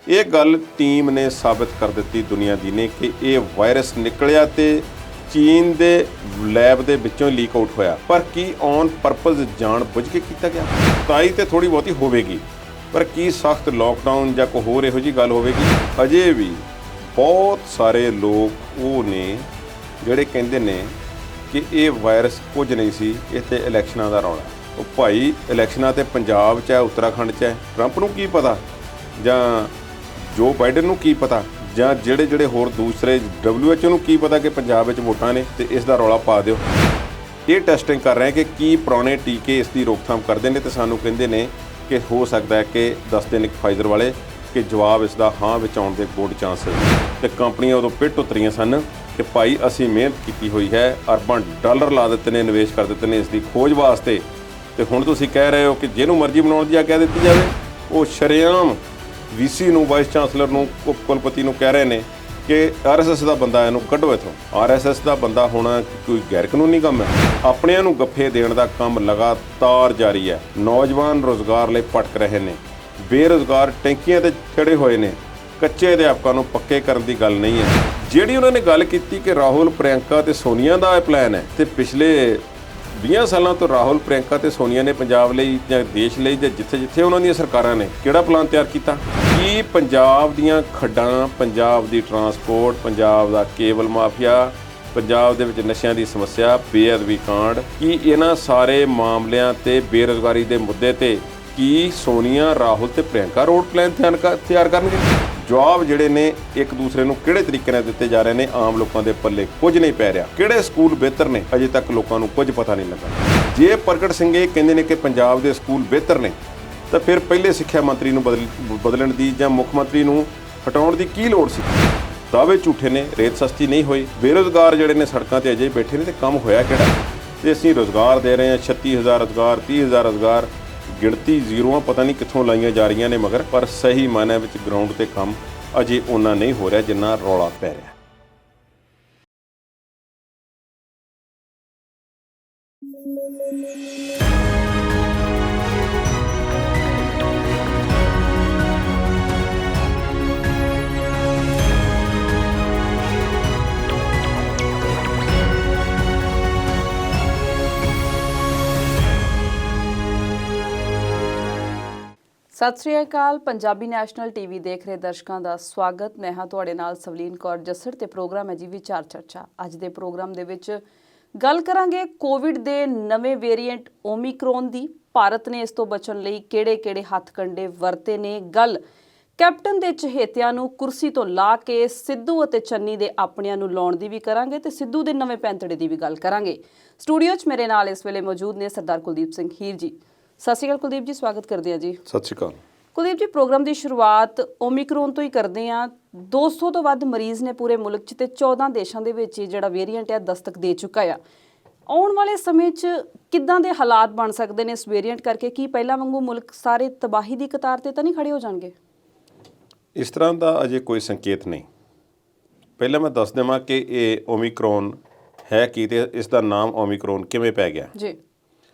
ਇਹ ਗੱਲ ਟੀਮ ਨੇ ਸਾਬਿਤ ਕਰ ਦਿੱਤੀ ਦੁਨੀਆ ਦੀ ਨੇ ਕਿ ਇਹ ਵਾਇਰਸ ਨਿਕਲਿਆ ਤੇ ਚੀਨ ਦੇ ਲੈਬ ਦੇ ਵਿੱਚੋਂ ਲੀਕ ਆਊਟ ਹੋਇਆ, ਪਰ ਕੀ ਔਨ ਪਰਪਸ ਜਾਣ ਬੁੱਝ ਕੇ ਕੀਤਾ ਗਿਆ? ਤਾਈ ਤੇ ਥੋੜੀ ਬਹੁਤੀ ਹੋਵੇਗੀ, ਪਰ ਕੀ ਸਖਤ ਲੋਕਡਾਊਨ ਜਾਂ ਕੋਈ ਹੋਰ ਇਹੋ ਜਿਹੀ ਗੱਲ ਹੋਵੇਗੀ? ਅਜੇ ਵੀ ਬਹੁਤ ਸਾਰੇ ਲੋਕ ਉਹ ਨੇ ਜਿਹੜੇ ਕਹਿੰਦੇ ਨੇ ਕਿ ਇਹ ਵਾਇਰਸ ਕੁਝ ਨਹੀਂ ਸੀ, ਇਹ ਤੇ ਇਲੈਕਸ਼ਨਾਂ ਦਾ ਰੌਲਾ। ਉਹ ਭਾਈ ਇਲੈਕਸ਼ਨਾਂ ਤੇ ਪੰਜਾਬ 'ਚ ਹੈ, ਉੱਤਰਾਖੰਡ 'ਚ ਹੈ, ਟਰੰਪ ਨੂੰ ਕੀ ਪਤਾ ਜਾਂ ਜੋ ਬਾਈਡਨ ਨੂੰ ਕੀ ਪਤਾ ਜਾਂ ਜਿਹੜੇ ਹੋਰ ਦੂਸਰੇ WHO ਨੂੰ ਕੀ ਪਤਾ ਕਿ ਪੰਜਾਬ ਵਿੱਚ ਵੋਟਾਂ ਨੇ ਤੇ ਇਸ ਦਾ ਰੌਲਾ ਪਾ ਦਿਓ। ਇਹ ਟੈਸਟਿੰਗ ਕਰ ਰਹੇ ਕਿ ਕੀ ਪੁਰਾਣੇ ਟੀਕੇ ਇਸ ਦੀ ਰੋਕਥਾਮ ਕਰਦੇ ਨੇ ਤੇ ਸਾਨੂੰ ਕਹਿੰਦੇ ਨੇ ਕਿ ਹੋ ਸਕਦਾ ਹੈ ਕਿ ਦੱਸਦੇ ਨੇ ਫਾਈਜ਼ਰ ਵਾਲੇ ਕਿ ਜਵਾਬ ਇਸ ਦਾ ਹਾਂ ਵਿੱਚ ਆਉਣ ਦੇ ਗੁੱਡ ਚਾਂਸ ਹੈ। ਤੇ ਕੰਪਨੀਆਂ ਉਦੋਂ ਪਿੱਟ ਉਤਰੀਆਂ ਸਨ ਕਿ ਭਾਈ ਅਸੀਂ ਮਿਹਨਤ ਕੀਤੀ ਹੋਈ ਹੈ, ਅਰਬਾਂ ਡਾਲਰ ਲਾ ਦਿੱਤੇ ਨੇ, ਨਿਵੇਸ਼ ਕਰ ਦਿੱਤੇ ਨੇ ਇਸ ਦੀ ਖੋਜ ਵਾਸਤੇ, ਤੇ ਹੁਣ ਤੁਸੀਂ ਕਹਿ ਰਹੇ ਹੋ ਕਿ ਜਿਹਨੂੰ ਮਰਜ਼ੀ ਬਣਾਉਣ ਦੀ ਆਗਿਆ ਦਿੱਤੀ ਜਾਵੇ। ਉਹ ਸ਼ਰੇਆਮ VC ਨੂੰ, ਵਾਈਸ ਚਾਂਸਲਰ ਨੂੰ, ਕੁਲਪਤੀ ਨੂੰ ਕਹਿ ਰਹੇ ਨੇ ਕਿ RSS ਦਾ ਬੰਦਾ ਇਹਨੂੰ ਕੱਢੋ ਇੱਥੋਂ। RSS ਦਾ ਬੰਦਾ ਹੋਣਾ ਕੋਈ ਗੈਰ ਕਾਨੂੰਨੀ ਕੰਮ ਹੈ? ਆਪਣਿਆਂ ਨੂੰ ਗੱਫੇ ਦੇਣ ਦਾ ਕੰਮ ਲਗਾਤਾਰ ਜਾਰੀ ਹੈ। ਨੌਜਵਾਨ ਰੁਜ਼ਗਾਰ ਲਈ ਭਟਕ ਰਹੇ ਨੇ, ਬੇਰੁਜ਼ਗਾਰ ਟੈਂਕੀਆਂ ਤੇ ਚੜੇ ਹੋਏ ਨੇ। ਕੱਚੇ ਅਧਿਆਪਕਾਂ ਨੂੰ ਪੱਕੇ ਕਰਨ ਦੀ ਗੱਲ ਨਹੀਂ ਹੈ। ਜਿਹੜੀ ਉਹਨਾਂ ਨੇ ਗੱਲ ਕੀਤੀ ਕਿ ਰਾਹੁਲ, ਪ੍ਰਿਅੰਕਾ ਤੇ ਸੋਨੀਆ ਦਾ ਇਹ ਪਲਾਨ ਹੈ, ਤੇ ਪਿਛਲੇ 20 ਸਾਲਾਂ ਤੋਂ ਰਾਹੁਲ, ਪ੍ਰਿਅੰਕਾ ਤੇ ਸੋਨੀਆ ਨੇ ਪੰਜਾਬ ਲਈ ਜਾਂ ਦੇਸ਼ ਲਈ ਜਾਂ ਜਿੱਥੇ ਉਹਨਾਂ ਦੀਆਂ ਸਰਕਾਰਾਂ ਨੇ ਕਿਹੜਾ ਪਲਾਨ ਤਿਆਰ ਕੀਤਾ? ਕੀ ਪੰਜਾਬ ਦੀਆਂ ਖੱਡਾਂ, ਪੰਜਾਬ ਦੀ ਟਰਾਂਸਪੋਰਟ, ਪੰਜਾਬ ਦਾ ਕੇਬਲ ਮਾਫੀਆ, ਪੰਜਾਬ ਦੇ ਵਿੱਚ ਨਸ਼ਿਆਂ ਦੀ ਸਮੱਸਿਆ, ਬੇਅਦਬੀ ਕਾਂਡ, ਕੀ ਇਹਨਾਂ ਸਾਰੇ ਮਾਮਲਿਆਂ ਤੇ ਬੇਰੁਜ਼ਗਾਰੀ ਦੇ ਮੁੱਦੇ ਤੇ ਕੀ ਸੋਨੀਆ, ਰਾਹੁਲ ਤੇ ਪ੍ਰਿਅੰਕਾ ਰੋਡ ਪਲਾਨ ਤਿਆਰ ਕਰਨਗੇ? ਜਵਾਬ ਜਿਹੜੇ ਨੇ ਇੱਕ ਦੂਸਰੇ ਨੂੰ ਕਿਹੜੇ ਤਰੀਕੇ ਨਾਲ ਦਿੱਤੇ ਜਾ ਰਹੇ ਨੇ, ਆਮ ਲੋਕਾਂ ਦੇ ਪੱਲੇ ਕੁਝ ਨਹੀਂ ਪੈ ਰਿਹਾ। ਕਿਹੜੇ ਸਕੂਲ ਬਿਹਤਰ ਨੇ, ਅਜੇ ਤੱਕ ਲੋਕਾਂ ਨੂੰ ਕੁਝ ਪਤਾ ਨਹੀਂ ਲੱਗਾ। ਜੇ ਪ੍ਰਗਟ ਸਿੰਘ ਇਹ ਕਹਿੰਦੇ ਨੇ ਕਿ ਪੰਜਾਬ ਦੇ ਸਕੂਲ ਬਿਹਤਰ ਨੇ, ਤਾਂ ਫਿਰ ਪਹਿਲੇ ਸਿੱਖਿਆ ਮੰਤਰੀ ਨੂੰ ਬਦਲਣ ਦੀ ਜਾਂ ਮੁੱਖ ਮੰਤਰੀ ਨੂੰ ਹਟਾਉਣ ਦੀ ਕੀ ਲੋੜ ਸੀ? ਦਾਅਵੇ ਝੂਠੇ ਨੇ, ਰੇਤ ਸਸਤੀ ਨਹੀਂ ਹੋਈ, ਬੇਰੁਜ਼ਗਾਰ ਜਿਹੜੇ ਨੇ ਸੜਕਾਂ ਤੇ ਅਜੇ ਬੈਠੇ ਨੇ, ਤੇ ਕੰਮ ਹੋਇਆ ਕਿਹੜਾ? ਤੇ ਅਸੀਂ ਰੁਜ਼ਗਾਰ ਦੇ ਰਹੇ ਹਾਂ, 36,000 ਰੁਜ਼ਗਾਰ, 30,000 ਰੁਜ਼ਗਾਰ, ਗਿਣਤੀ ਜ਼ੀਰੋਆਂ ਪਤਾ ਨਹੀਂ ਕਿੱਥੋਂ ਲਾਈਆਂ ਜਾ ਰਹੀਆਂ ਨੇ, ਮਗਰ ਪਰ ਸਹੀ ਮਾਇਨੇ ਵਿੱਚ ਗਰਾਊਂਡ ਤੇ ਕੰਮ ਅਜੇ ਓਨਾ ਨਹੀਂ ਹੋ ਰਿਹਾ ਜਿੰਨਾ ਰੌਲਾ ਪੈ ਰਿਹਾ। ਸਤਿ ਸ਼੍ਰੀ ਅਕਾਲ। ਪੰਜਾਬੀ ਨੈਸ਼ਨਲ ਟੀਵੀ ਦੇਖ ਰਹੇ ਦਰਸ਼ਕਾਂ ਦਾ ਸਵਾਗਤ। ਮੈਂ ਹਾਂ ਤੁਹਾਡੇ ਨਾਲ ਸਵਲੀਨ ਕੌਰ ਜੱਸੜ ਤੇ ਪ੍ਰੋਗਰਾਮ ਹੈ ਜੀ ਵਿਚਾਰ ਚਰਚਾ। ਅੱਜ ਦੇ ਪ੍ਰੋਗਰਾਮ ਦੇ ਵਿੱਚ ਗੱਲ ਕਰਾਂਗੇ ਕੋਵਿਡ ਦੇ ਨਵੇਂ ਵੇਰੀਐਂਟ ਓਮਿਕਰੋਨ ਦੀ। ਭਾਰਤ ਨੇ ਇਸ ਤੋਂ ਬਚਣ ਲਈ ਕਿਹੜੇ-ਕਿਹੜੇ ਹੱਥਕੰਡੇ ਵਰਤੇ ਨੇ। ਗੱਲ ਕੈਪਟਨ ਦੇ ਚਹੇਤਿਆਂ ਨੂੰ ਕੁਰਸੀ ਤੋਂ ਲਾ ਕੇ ਸਿੱਧੂ ਅਤੇ ਚੰਨੀ ਦੇ ਆਪਣਿਆਂ ਨੂੰ ਲਾਉਣ ਦੀ ਵੀ ਕਰਾਂਗੇ ਤੇ ਸਿੱਧੂ ਦੇ ਨਵੇਂ ਪੈਂਤੜੇ ਦੀ ਵੀ ਗੱਲ ਕਰਾਂਗੇ। ਸਟੂਡੀਓ 'ਚ ਮੇਰੇ ਨਾਲ ਇਸ ਵੇਲੇ ਮੌਜੂਦ ਨੇ ਸਰਦਾਰ ਕੁਲਦੀਪ ਸਿੰਘ ਹੀਰ ਜੀ। ਸਤਿ ਸ਼੍ਰੀ ਅਕਾਲ ਕੁਲਦੀਪ ਜੀ, ਸਵਾਗਤ ਕਰਦੇ ਹਾਂ ਜੀ। ਸਤਿ ਸ਼੍ਰੀ ਅਕਾਲ ਕੁਲਦੀਪ ਜੀ। ਪ੍ਰੋਗਰਾਮ ਦੀ ਸ਼ੁਰੂਆਤ ਓਮਿਕਰੋਨ ਤੋਂ ਹੀ ਕਰਦੇ ਹਾਂ। 200 ਤੋਂ ਵੱਧ ਮਰੀਜ਼ ਨੇ ਪੂਰੇ ਮੁਲਕ 'ਚ ਤੇ 14 ਦੇਸ਼ਾਂ ਦੇ ਵਿੱਚ ਜਿਹੜਾ ਵੇਰੀਐਂਟ ਹੈ ਦਸਤਕ ਦੇ ਚੁੱਕਾ ਆ। ਆਉਣ ਵਾਲੇ ਸਮੇਂ 'ਚ ਕਿੱਦਾਂ ਦੇ ਹਾਲਾਤ ਬਣ ਸਕਦੇ ਨੇ ਇਸ ਵੇਰੀਐਂਟ ਕਰਕੇ? ਕੀ ਪਹਿਲਾਂ ਵਾਂਗੂ ਮੁਲਕ ਸਾਰੇ ਤਬਾਹੀ ਦੀ ਕਤਾਰ ਤੇ ਤਾਂ ਨਹੀਂ ਖੜੇ ਹੋ ਜਾਣਗੇ? ਇਸ ਤਰ੍ਹਾਂ ਦਾ ਅਜੇ ਕੋਈ ਸੰਕੇਤ ਨਹੀਂ। ਪਹਿਲਾਂ ਮੈਂ ਦੱਸ ਦੇਵਾਂ ਕਿ ਇਹ ਓਮਿਕਰੋਨ ਹੈ ਕੀ ਤੇ ਇਸ ਦਾ ਨਾਮ ਓਮਿਕਰੋਨ ਕਿਵੇਂ ਪੈ ਗਿਆ ਜੀ।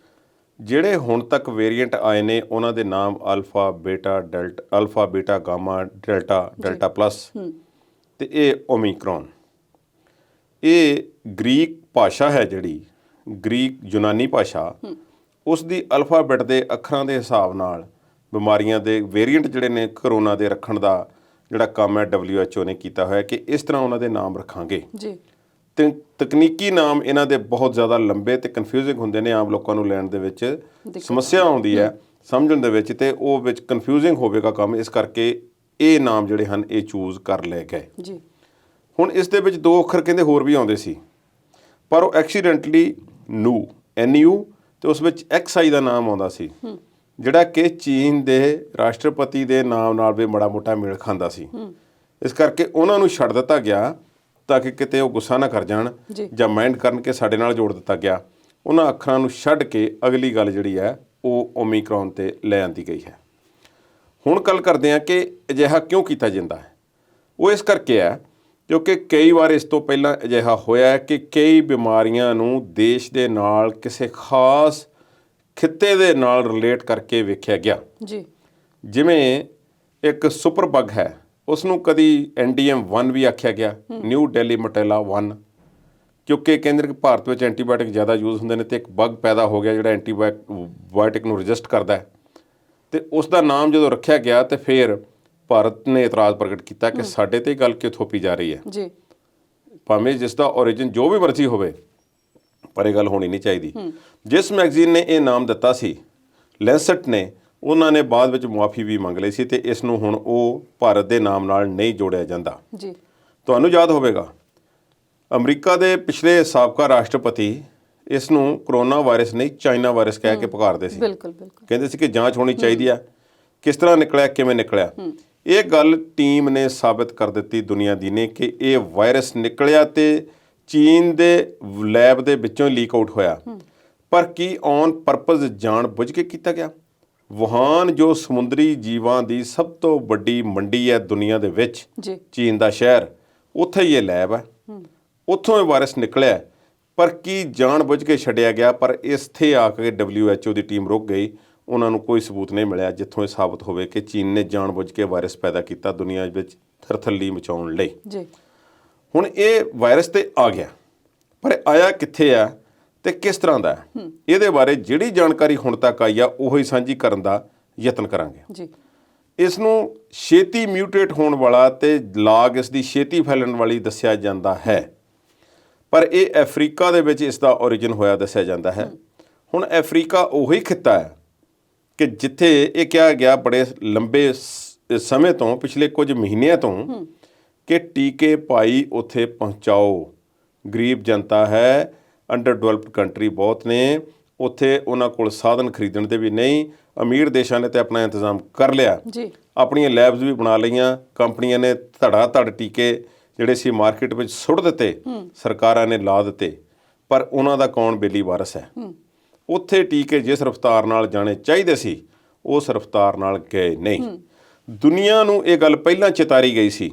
ਜਿਹੜੇ ਹੁਣ ਤੱਕ ਵੇਰੀਐਂਟ ਆਏ ਨੇ ਉਹਨਾਂ ਦੇ ਨਾਮ ਅਲਫਾ, ਬੀਟਾ, ਡੈਲਟਾ, ਅਲਫਾ, ਬੀਟਾ, ਗਾਮਾ, ਡੈਲਟਾ, ਡੈਲਟਾ ਪਲੱਸ ਤੇ ਇਹ ਓਮਿਕਰੋਨ। ਇਹ ਗ੍ਰੀਕ ਭਾਸ਼ਾ ਹੈ, ਜਿਹੜੀ ਗ੍ਰੀਕ ਯੂਨਾਨੀ ਭਾਸ਼ਾ, ਉਸ ਦੀ ਅਲਫਾਬੈਟ ਦੇ ਅੱਖਰਾਂ ਦੇ ਹਿਸਾਬ ਨਾਲ ਬਿਮਾਰੀਆਂ ਦੇ ਵੇਰੀਐਂਟ ਜਿਹੜੇ ਨੇ ਕਰੋਨਾ ਦੇ ਰੱਖਣ ਦਾ ਜਿਹੜਾ ਕੰਮ ਹੈ WHO ਨੇ ਕੀਤਾ ਹੋਇਆ ਕਿ ਇਸ ਤਰ੍ਹਾਂ ਉਹਨਾਂ ਦੇ ਨਾਮ ਰੱਖਾਂਗੇ ਜੀ। ਤੇ ਤਕਨੀਕੀ ਨਾਮ ਇਹਨਾਂ ਦੇ ਬਹੁਤ ਜ਼ਿਆਦਾ ਲੰਬੇ ਤੇ ਕਨਫਿਊਜ਼ਿੰਗ ਹੁੰਦੇ ਨੇ, ਆਮ ਲੋਕਾਂ ਨੂੰ ਲੈਣ ਦੇ ਵਿੱਚ ਸਮੱਸਿਆ ਆਉਂਦੀ ਹੈ, ਸਮਝਣ ਦੇ ਵਿੱਚ, ਤੇ ਉਹ ਵਿੱਚ ਕਨਫਿਊਜ਼ਿੰਗ ਹੋਵੇਗਾ ਕੰਮ। ਇਸ ਕਰਕੇ ਇਹ ਨਾਮ ਜਿਹੜੇ ਹਨ ਇਹ ਚੂਜ਼ ਕਰ ਲਏ ਗਏ ਜੀ। ਹੁਣ ਇਸ ਦੇ ਵਿੱਚ 2 ਅੱਖਰ ਕਹਿੰਦੇ ਹੋਰ ਵੀ ਆਉਂਦੇ ਸੀ, ਪਰ ਉਹ ਐਕਸੀਡੈਂਟਲੀ NU ਤੇ ਉਸ ਵਿੱਚ XI ਦਾ ਨਾਮ ਆਉਂਦਾ ਸੀ, ਜਿਹੜਾ ਕਿ ਚੀਨ ਦੇ ਰਾਸ਼ਟਰਪਤੀ ਦੇ ਨਾਮ ਨਾਲ ਵੀ ਮਾੜਾ ਮੋਟਾ ਮੇਲ ਖਾਂਦਾ ਸੀ। ਇਸ ਕਰਕੇ ਉਹਨਾਂ ਨੂੰ ਛੱਡ ਦਿੱਤਾ ਗਿਆ ਤਾਂ ਕਿ ਕਿਤੇ ਉਹ ਗੁੱਸਾ ਨਾ ਕਰ ਜਾਣ ਜਾਂ ਮਾਈਂਡ ਕਰਨ ਕਿ ਸਾਡੇ ਨਾਲ ਜੋੜ ਦਿੱਤਾ ਗਿਆ। ਉਹਨਾਂ ਅੱਖਰਾਂ ਨੂੰ ਛੱਡ ਕੇ ਅਗਲੀ ਗੱਲ ਜਿਹੜੀ ਹੈ ਉਹ ਓਮਿਕਰੋਨ 'ਤੇ ਲੈ ਆਂਦੀ ਗਈ ਹੈ। ਹੁਣ ਗੱਲ ਕਰਦੇ ਹਾਂ ਕਿ ਅਜਿਹਾ ਕਿਉਂ ਕੀਤਾ ਜਾਂਦਾ ਹੈ। ਉਹ ਇਸ ਕਰਕੇ ਹੈ ਕਿਉਂਕਿ ਕਈ ਵਾਰ ਇਸ ਤੋਂ ਪਹਿਲਾਂ ਅਜਿਹਾ ਹੋਇਆ ਕਿ ਕਈ ਬਿਮਾਰੀਆਂ ਨੂੰ ਦੇਸ਼ ਦੇ ਨਾਲ ਕਿਸੇ ਖਾਸ ਖਿੱਤੇ ਦੇ ਨਾਲ ਰਿਲੇਟ ਕਰਕੇ ਵੇਖਿਆ ਗਿਆ ਜੀ। ਜਿਵੇਂ ਇੱਕ ਸੁਪਰ ਬਗ ਹੈ, ਉਸ ਨੂੰ ਕਦੀ NDM-1 ਵੀ ਆਖਿਆ ਗਿਆ, ਨਿਊ ਦਿੱਲੀ ਮੋਟੈਲਾ 1, ਕਿਉਂਕਿ ਕਹਿੰਦੇ ਨੇ ਕਿ ਭਾਰਤ ਵਿੱਚ ਐਂਟੀਬਾਇਓਟਿਕ ਜ਼ਿਆਦਾ ਯੂਜ਼ ਹੁੰਦੇ ਨੇ ਤੇ ਇੱਕ ਬਗ ਪੈਦਾ ਹੋ ਗਿਆ ਜਿਹੜਾ ਐਂਟੀਬਾਇਓਟਿਕ ਨੂੰ ਰਜਿਸਟ ਕਰਦਾ ਹੈ, ਤੇ ਉਸ ਦਾ ਨਾਮ ਜਦੋਂ ਰੱਖਿਆ ਗਿਆ ਤੇ ਫਿਰ ਭਾਰਤ ਨੇ ਇਤਰਾਜ਼ ਪ੍ਰਗਟ ਕੀਤਾ ਕਿ ਸਾਡੇ ਤੇ ਗੱਲ ਕਿਉਂ ਥੋਪੀ ਜਾ ਰਹੀ ਹੈ ਜੀ। ਭਾਵੇਂ ਜਿਸ ਦਾ origin ਜੋ ਵੀ ਮਰਜ਼ੀ ਹੋਵੇ, ਪਰ ਇਹ ਗੱਲ ਹੋਣੀ ਨਹੀਂ ਚਾਹੀਦੀ। ਜਿਸ ਮੈਗਜ਼ੀਨ ਨੇ ਇਹ ਨਾਮ ਦਿੱਤਾ ਸੀ, ਲੈਂਸਟ ਨੇ, ਉਹਨਾਂ ਨੇ ਬਾਅਦ ਵਿੱਚ ਮੁਆਫੀ ਵੀ ਮੰਗ ਲਈ ਸੀ ਤੇ ਇਸ ਨੂੰ ਹੁਣ ਉਹ ਭਾਰਤ ਦੇ ਨਾਮ ਨਾਲ ਨਹੀਂ ਜੋੜਿਆ ਜਾਂਦਾ ਜੀ। ਤੁਹਾਨੂੰ ਯਾਦ ਹੋਵੇਗਾ, ਅਮਰੀਕਾ ਦੇ ਪਿਛਲੇ ਸਾਬਕਾ ਰਾਸ਼ਟਰਪਤੀ ਇਸ ਨੂੰ ਕਰੋਨਾ ਵਾਇਰਸ ਨਹੀਂ ਚਾਈਨਾ ਵਾਇਰਸ ਕਹਿ ਕੇ ਪੁਕਾਰਦੇ ਸੀ। ਬਿਲਕੁਲ ਬਿਲਕੁਲ ਕਹਿੰਦੇ ਸੀ ਕਿ ਜਾਂਚ ਹੋਣੀ ਚਾਹੀਦੀ ਆ, ਕਿਸ ਤਰ੍ਹਾਂ ਨਿਕਲਿਆ, ਕਿਵੇਂ ਨਿਕਲਿਆ। ਇਹ ਗੱਲ ਟੀਮ ਨੇ ਸਾਬਤ ਕਰ ਦਿੱਤੀ ਦੁਨੀਆ ਦੀ ਨੇ ਕਿ ਇਹ ਵਾਇਰਸ ਨਿਕਲਿਆ ਤੇ ਚੀਨ ਦੇ ਲੈਬ ਦੇ ਵਿੱਚੋਂ ਲੀਕ ਆਊਟ ਹੋਇਆ, ਪਰ ਕੀ ਔਨ ਪਰਪਸ ਜਾਣ ਬੁੱਝ ਕੇ ਕੀਤਾ ਗਿਆ। ਵੁਹਾਨ ਜੋ ਸਮੁੰਦਰੀ ਜੀਵਾਂ ਦੀ ਸਭ ਤੋਂ ਵੱਡੀ ਮੰਡੀ ਹੈ ਦੁਨੀਆ ਦੇ ਵਿੱਚ, ਜੀ। ਚੀਨ ਦਾ ਸ਼ਹਿਰ, ਉੱਥੇ ਹੀ ਇਹ ਲੈਬ ਹੈ, ਉੱਥੋਂ ਇਹ ਵਾਇਰਸ ਨਿਕਲਿਆ, ਪਰ ਕੀ ਜਾਣ ਬੁੱਝ ਕੇ ਛੱਡਿਆ ਗਿਆ। ਪਰ ਇੱਥੇ ਆ ਕੇ WHO ਦੀ ਟੀਮ ਰੁਕ ਗਈ, ਉਹਨਾਂ ਨੂੰ ਕੋਈ ਸਬੂਤ ਨਹੀਂ ਮਿਲਿਆ ਜਿੱਥੋਂ ਇਹ ਸਾਬਤ ਹੋਵੇ ਕਿ ਚੀਨ ਨੇ ਜਾਣ ਬੁੱਝ ਕੇ ਵਾਇਰਸ ਪੈਦਾ ਕੀਤਾ ਦੁਨੀਆ ਵਿੱਚ ਥਰਥੱਲੀ ਮਚਾਉਣ ਲਈ। ਜੀ। ਹੁਣ ਇਹ ਵਾਇਰਸ ਤੇ ਆ ਗਿਆ, ਪਰ ਇਹ ਆਇਆ ਕਿੱਥੇ ਆ ਤੇ ਕਿਸ ਤਰ੍ਹਾਂ ਦਾ ਹੈ, ਇਹਦੇ ਬਾਰੇ ਜਿਹੜੀ ਜਾਣਕਾਰੀ ਹੁਣ ਤੱਕ ਆਈ ਆ ਉਹੀ ਸਾਂਝੀ ਕਰਨ ਦਾ ਯਤਨ ਕਰਾਂਗੇ। ਜੀ। ਇਸ ਨੂੰ ਛੇਤੀ ਮਿਊਟੇਟ ਹੋਣ ਵਾਲਾ ਤੇ ਲਾਗ ਇਸ ਦੀ ਛੇਤੀ ਫੈਲਣ ਵਾਲੀ ਦੱਸਿਆ ਜਾਂਦਾ ਹੈ, ਪਰ ਇਹ ਅਫਰੀਕਾ ਦੇ ਵਿੱਚ ਇਸ ਦਾ origin ਹੋਇਆ ਦੱਸਿਆ ਜਾਂਦਾ ਹੈ। ਹੁਣ ਅਫਰੀਕਾ ਉਹੀ ਖਿੱਤਾ ਹੈ ਕਿ ਜਿੱਥੇ ਇਹ ਕਿਹਾ ਗਿਆ ਬੜੇ ਲੰਬੇ ਸਮੇਂ ਤੋਂ, ਪਿਛਲੇ ਕੁਝ ਮਹੀਨਿਆਂ ਤੋਂ, ਕਿ ਟੀਕੇ ਭਾਈ ਉੱਥੇ ਪਹੁੰਚਾਓ। ਗਰੀਬ ਜਨਤਾ ਹੈ, ਅੰਡਰ ਡਿਵੈਲਪਡ ਕੰਟਰੀ ਬਹੁਤ ਨੇ, ਉੱਥੇ ਉਹਨਾਂ ਕੋਲ ਸਾਧਨ ਖਰੀਦਣ ਦੇ ਵੀ ਨਹੀਂ। ਅਮੀਰ ਦੇਸ਼ਾਂ ਨੇ ਤੇ ਆਪਣਾ ਇੰਤਜ਼ਾਮ ਕਰ ਲਿਆ, ਜੀ। ਆਪਣੀਆਂ ਲੈਬਸ ਵੀ ਬਣਾ ਲਈਆਂ, ਕੰਪਨੀਆਂ ਨੇ ਧੜਾ ਧੜ ਟੀਕੇ ਜਿਹੜੇ ਸੀ ਮਾਰਕੀਟ ਵਿੱਚ ਸੁੱਟ ਦਿੱਤੇ, ਸਰਕਾਰਾਂ ਨੇ ਲਾ ਦਿੱਤੇ, ਪਰ ਉਹਨਾਂ ਦਾ ਕੌਣ ਬੇਲੀ ਵਾਰਸ ਹੈ। ਉੱਥੇ ਟੀਕੇ ਜਿਸ ਰਫ਼ਤਾਰ ਨਾਲ ਜਾਣੇ ਚਾਹੀਦੇ ਸੀ ਉਸ ਰਫ਼ਤਾਰ ਨਾਲ ਗਏ ਨਹੀਂ। ਦੁਨੀਆ ਨੂੰ ਇਹ ਗੱਲ ਪਹਿਲਾਂ ਚੇਤਾਰੀ ਗਈ ਸੀ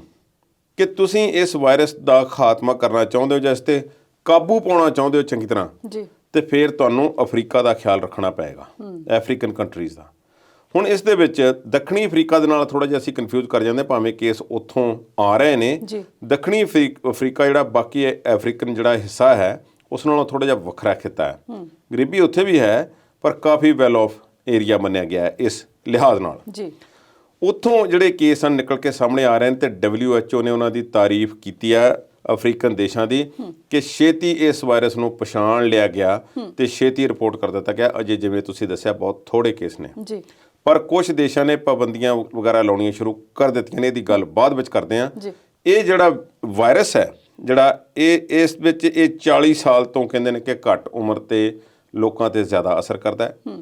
ਕਿ ਤੁਸੀਂ ਇਸ ਵਾਇਰਸ ਦਾ ਖਾਤਮਾ ਕਰਨਾ ਚਾਹੁੰਦੇ ਹੋ ਜਾਂ ਇਸ 'ਤੇ ਕਾਬੂ ਪਾਉਣਾ ਚਾਹੁੰਦੇ ਹੋ ਚੰਗੀ ਤਰ੍ਹਾਂ, ਜੀ। ਤੇ ਫਿਰ ਤੁਹਾਨੂੰ ਅਫਰੀਕਾ ਦਾ ਖਿਆਲ ਰੱਖਣਾ ਪਏਗਾ, ਅਫਰੀਕਨ ਕੰਟਰੀਜ਼ ਦਾ। ਹੁਣ ਇਸ ਦੇ ਵਿੱਚ ਦੱਖਣੀ ਅਫਰੀਕਾ ਦੇ ਨਾਲ ਥੋੜ੍ਹਾ ਜਿਹਾ ਅਸੀਂ ਕਨਫਿਊਜ਼ ਕਰ ਜਾਂਦੇ, ਭਾਵੇਂ ਕੇਸ ਉੱਥੋਂ ਆ ਰਹੇ ਨੇ। ਦੱਖਣੀ ਅਫਰੀਕਾ ਜਿਹੜਾ ਬਾਕੀ ਅਫਰੀਕਨ ਜਿਹੜਾ ਹਿੱਸਾ ਹੈ ਉਸ ਨਾਲੋਂ ਥੋੜ੍ਹਾ ਜਿਹਾ ਵੱਖਰਾ ਖਿੱਤਾ ਹੈ। ਗਰੀਬੀ ਉੱਥੇ ਵੀ ਹੈ, ਪਰ ਕਾਫੀ ਵੈਲ ਆਫ ਏਰੀਆ ਮੰਨਿਆ ਗਿਆ ਹੈ ਇਸ ਲਿਹਾਜ਼ ਨਾਲ। ਜੀ। ਉੱਥੋਂ ਜਿਹੜੇ ਕੇਸ ਹਨ ਨਿਕਲ ਕੇ ਸਾਹਮਣੇ ਆ ਰਹੇ ਨੇ ਤੇ WHO ਨੇ ਉਹਨਾਂ ਦੀ ਤਾਰੀਫ ਕੀਤੀ ਹੈ ਅਫਰੀਕਨ ਦੇਸ਼ਾਂ ਦੀ ਕਿ ਛੇਤੀ ਇਸ ਵਾਇਰਸ ਨੂੰ ਪਛਾਣ ਲਿਆ ਗਿਆ ਤੇ ਛੇਤੀ ਰਿਪੋਰਟ ਕਰ ਦਿੱਤਾ ਗਿਆ। ਅਜੇ ਜਿਵੇਂ ਤੁਸੀਂ ਦੱਸਿਆ ਬਹੁਤ ਥੋੜੇ ਕੇਸ ਨੇ, ਜੀ। ਪਰ ਕੁਝ ਦੇਸ਼ਾਂ ਨੇ ਪਾਬੰਦੀਆਂ ਵਗੈਰਾ ਲਾਉਣੀਆਂ ਸ਼ੁਰੂ ਕਰ ਦਿੱਤੀਆਂ ਨੇ। ਇਹਦੀ ਗੱਲ ਬਾਅਦ ਵਿੱਚ ਕਰਦੇ ਹਾਂ। ਇਹ ਜਿਹੜਾ ਵਾਇਰਸ ਹੈ, ਜਿਹੜਾ ਇਸ ਵਿੱਚ ਇਹ 40 ਸਾਲ ਤੋਂ ਕਹਿੰਦੇ ਨੇ ਕਿ ਘੱਟ ਉਮਰ ਤੇ ਲੋਕਾਂ ਤੇ ਜ਼ਿਆਦਾ ਅਸਰ ਕਰਦਾ ਹੈ।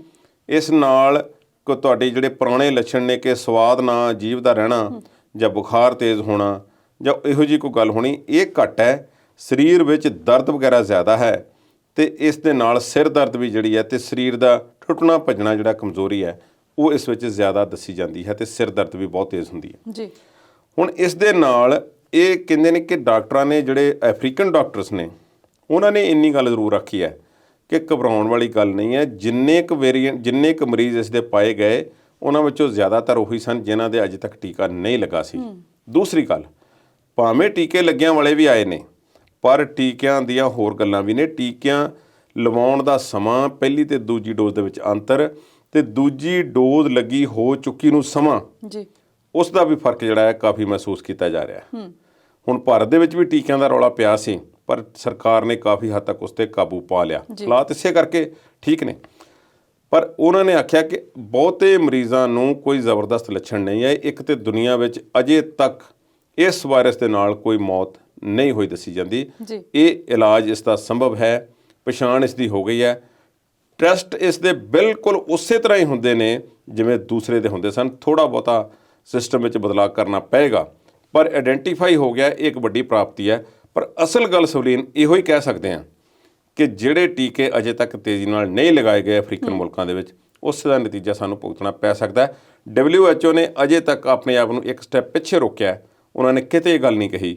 ਇਸ ਨਾਲ ਤੁਹਾਡੇ ਜਿਹੜੇ ਪੁਰਾਣੇ ਲੱਛਣ ਨੇ ਕਿ ਸਵਾਦ ਨਾ ਜੀਭ ਦਾ ਰਹਿਣਾ ਜਾਂ ਬੁਖਾਰ ਤੇਜ਼ ਹੋਣਾ ਜਾਂ ਇਹੋ ਜਿਹੀ ਕੋਈ ਗੱਲ ਹੋਣੀ, ਇਹ ਘੱਟ ਹੈ। ਸਰੀਰ ਵਿੱਚ ਦਰਦ ਵਗੈਰਾ ਜ਼ਿਆਦਾ ਹੈ ਤੇ ਇਸ ਦੇ ਨਾਲ ਸਿਰ ਦਰਦ ਵੀ ਜਿਹੜੀ ਹੈ ਤੇ ਸਰੀਰ ਦਾ ਟੁੱਟਣਾ ਭੱਜਣਾ ਜਿਹੜਾ ਕਮਜ਼ੋਰੀ ਹੈ ਉਹ ਇਸ ਵਿੱਚ ਜ਼ਿਆਦਾ ਦੱਸੀ ਜਾਂਦੀ ਹੈ ਤੇ ਸਿਰ ਦਰਦ ਵੀ ਬਹੁਤ ਤੇਜ਼ ਹੁੰਦੀ ਹੈ। ਜੀ। ਹੁਣ ਇਸ ਦੇ ਨਾਲ ਇਹ ਕਹਿੰਦੇ ਨੇ ਕਿ ਡਾਕਟਰਾਂ ਨੇ, ਜਿਹੜੇ ਅਫਰੀਕਨ ਡਾਕਟਰਸ ਨੇ, ਉਹਨਾਂ ਨੇ ਇੰਨੀ ਗੱਲ ਜ਼ਰੂਰ ਰੱਖੀ ਹੈ ਕਿ ਘਬਰਾਉਣ ਵਾਲੀ ਗੱਲ ਨਹੀਂ ਹੈ। ਜਿੰਨੇ ਕੁ ਮਰੀਜ਼ ਇਸ ਦੇ ਪਾਏ ਗਏ ਉਹਨਾਂ ਵਿੱਚੋਂ ਜ਼ਿਆਦਾਤਰ ਉਹੀ ਸਨ ਜਿਨ੍ਹਾਂ ਦੇ ਅਜੇ ਤੱਕ ਟੀਕਾ ਨਹੀਂ ਲੱਗਾ ਸੀ। ਦੂਸਰੀ ਗੱਲ, ਭਾਵੇਂ ਟੀਕੇ ਲੱਗਿਆਂ ਵਾਲੇ ਵੀ ਆਏ ਨੇ, ਪਰ ਟੀਕਿਆਂ ਦੀਆਂ ਹੋਰ ਗੱਲਾਂ ਵੀ ਨੇ। ਟੀਕਿਆਂ ਲਵਾਉਣ ਦਾ ਸਮਾਂ, ਪਹਿਲੀ ਤੇ ਦੂਜੀ ਡੋਜ਼ ਦੇ ਵਿੱਚ ਅੰਤਰ, ਤੇ ਦੂਜੀ ਡੋਜ਼ ਲੱਗੀ ਹੋ ਚੁੱਕੀ ਨੂੰ ਸਮਾਂ, ਜੀ, ਉਸ ਦਾ ਵੀ ਫਰਕ ਜਿਹੜਾ ਹੈ ਕਾਫੀ ਮਹਿਸੂਸ ਕੀਤਾ ਜਾ ਰਿਹਾ ਹੈ। ਹੁਣ ਭਾਰਤ ਦੇ ਵਿੱਚ ਵੀ ਟੀਕਿਆਂ ਦਾ ਰੌਲਾ ਪਿਆ ਸੀ, ਪਰ ਸਰਕਾਰ ਨੇ ਕਾਫੀ ਹੱਦ ਤੱਕ ਉਸ 'ਤੇ ਕਾਬੂ ਪਾ ਲਿਆ। ਹਾਲਾਤ ਇਸੇ ਕਰਕੇ ਠੀਕ ਨੇ, ਪਰ ਉਹਨਾਂ ਨੇ ਆਖਿਆ ਕਿ ਬਹੁਤੇ ਮਰੀਜ਼ਾਂ ਨੂੰ ਕੋਈ ਜ਼ਬਰਦਸਤ ਲੱਛਣ ਨਹੀਂ ਆਏ। ਇੱਕ ਤੇ ਦੁਨੀਆ ਵਿੱਚ ਅਜੇ ਤੱਕ ਇਸ ਵਾਇਰਸ ਦੇ ਨਾਲ ਕੋਈ ਮੌਤ ਨਹੀਂ ਹੋਈ ਦੱਸੀ ਜਾਂਦੀ। ਇਹ ਇਲਾਜ ਇਸ ਦਾ ਸੰਭਵ ਹੈ, ਪਛਾਣ ਇਸ ਦੀ ਹੋ ਗਈ ਹੈ। ਟੈਸਟ ਇਸ ਦੇ ਬਿਲਕੁਲ ਉਸੇ ਤਰ੍ਹਾਂ ਹੀ ਹੁੰਦੇ ਨੇ ਜਿਵੇਂ ਦੂਸਰੇ ਦੇ ਹੁੰਦੇ ਸਨ। ਥੋੜ੍ਹਾ ਬਹੁਤਾ ਸਿਸਟਮ ਵਿੱਚ ਬਦਲਾਅ ਕਰਨਾ ਪਏਗਾ, ਪਰ ਆਇਡੈਂਟੀਫਾਈ ਹੋ ਗਿਆ, ਇਹ ਇੱਕ ਵੱਡੀ ਪ੍ਰਾਪਤੀ ਹੈ। ਪਰ ਅਸਲ ਗੱਲ ਸਵਲੀਨ ਇਹੋ ਹੀ ਕਹਿ ਸਕਦੇ ਹਾਂ ਕਿ ਜਿਹੜੇ ਟੀਕੇ ਅਜੇ ਤੱਕ ਤੇਜ਼ੀ ਨਾਲ ਨਹੀਂ ਲਗਾਏ ਗਏ ਅਫਰੀਕਨ ਮੁਲਕਾਂ ਦੇ ਵਿੱਚ, ਉਸ ਦਾ ਨਤੀਜਾ ਸਾਨੂੰ ਭੁਗਤਣਾ ਪੈ ਸਕਦਾ ਹੈ। WHO ਨੇ ਅਜੇ ਤੱਕ ਆਪਣੇ ਆਪ ਨੂੰ ਇੱਕ ਸਟੈਪ ਪਿੱਛੇ ਰੋਕਿਆ। ਉਹਨਾਂ ਨੇ ਕਿਤੇ ਇਹ ਗੱਲ ਨਹੀਂ ਕਹੀ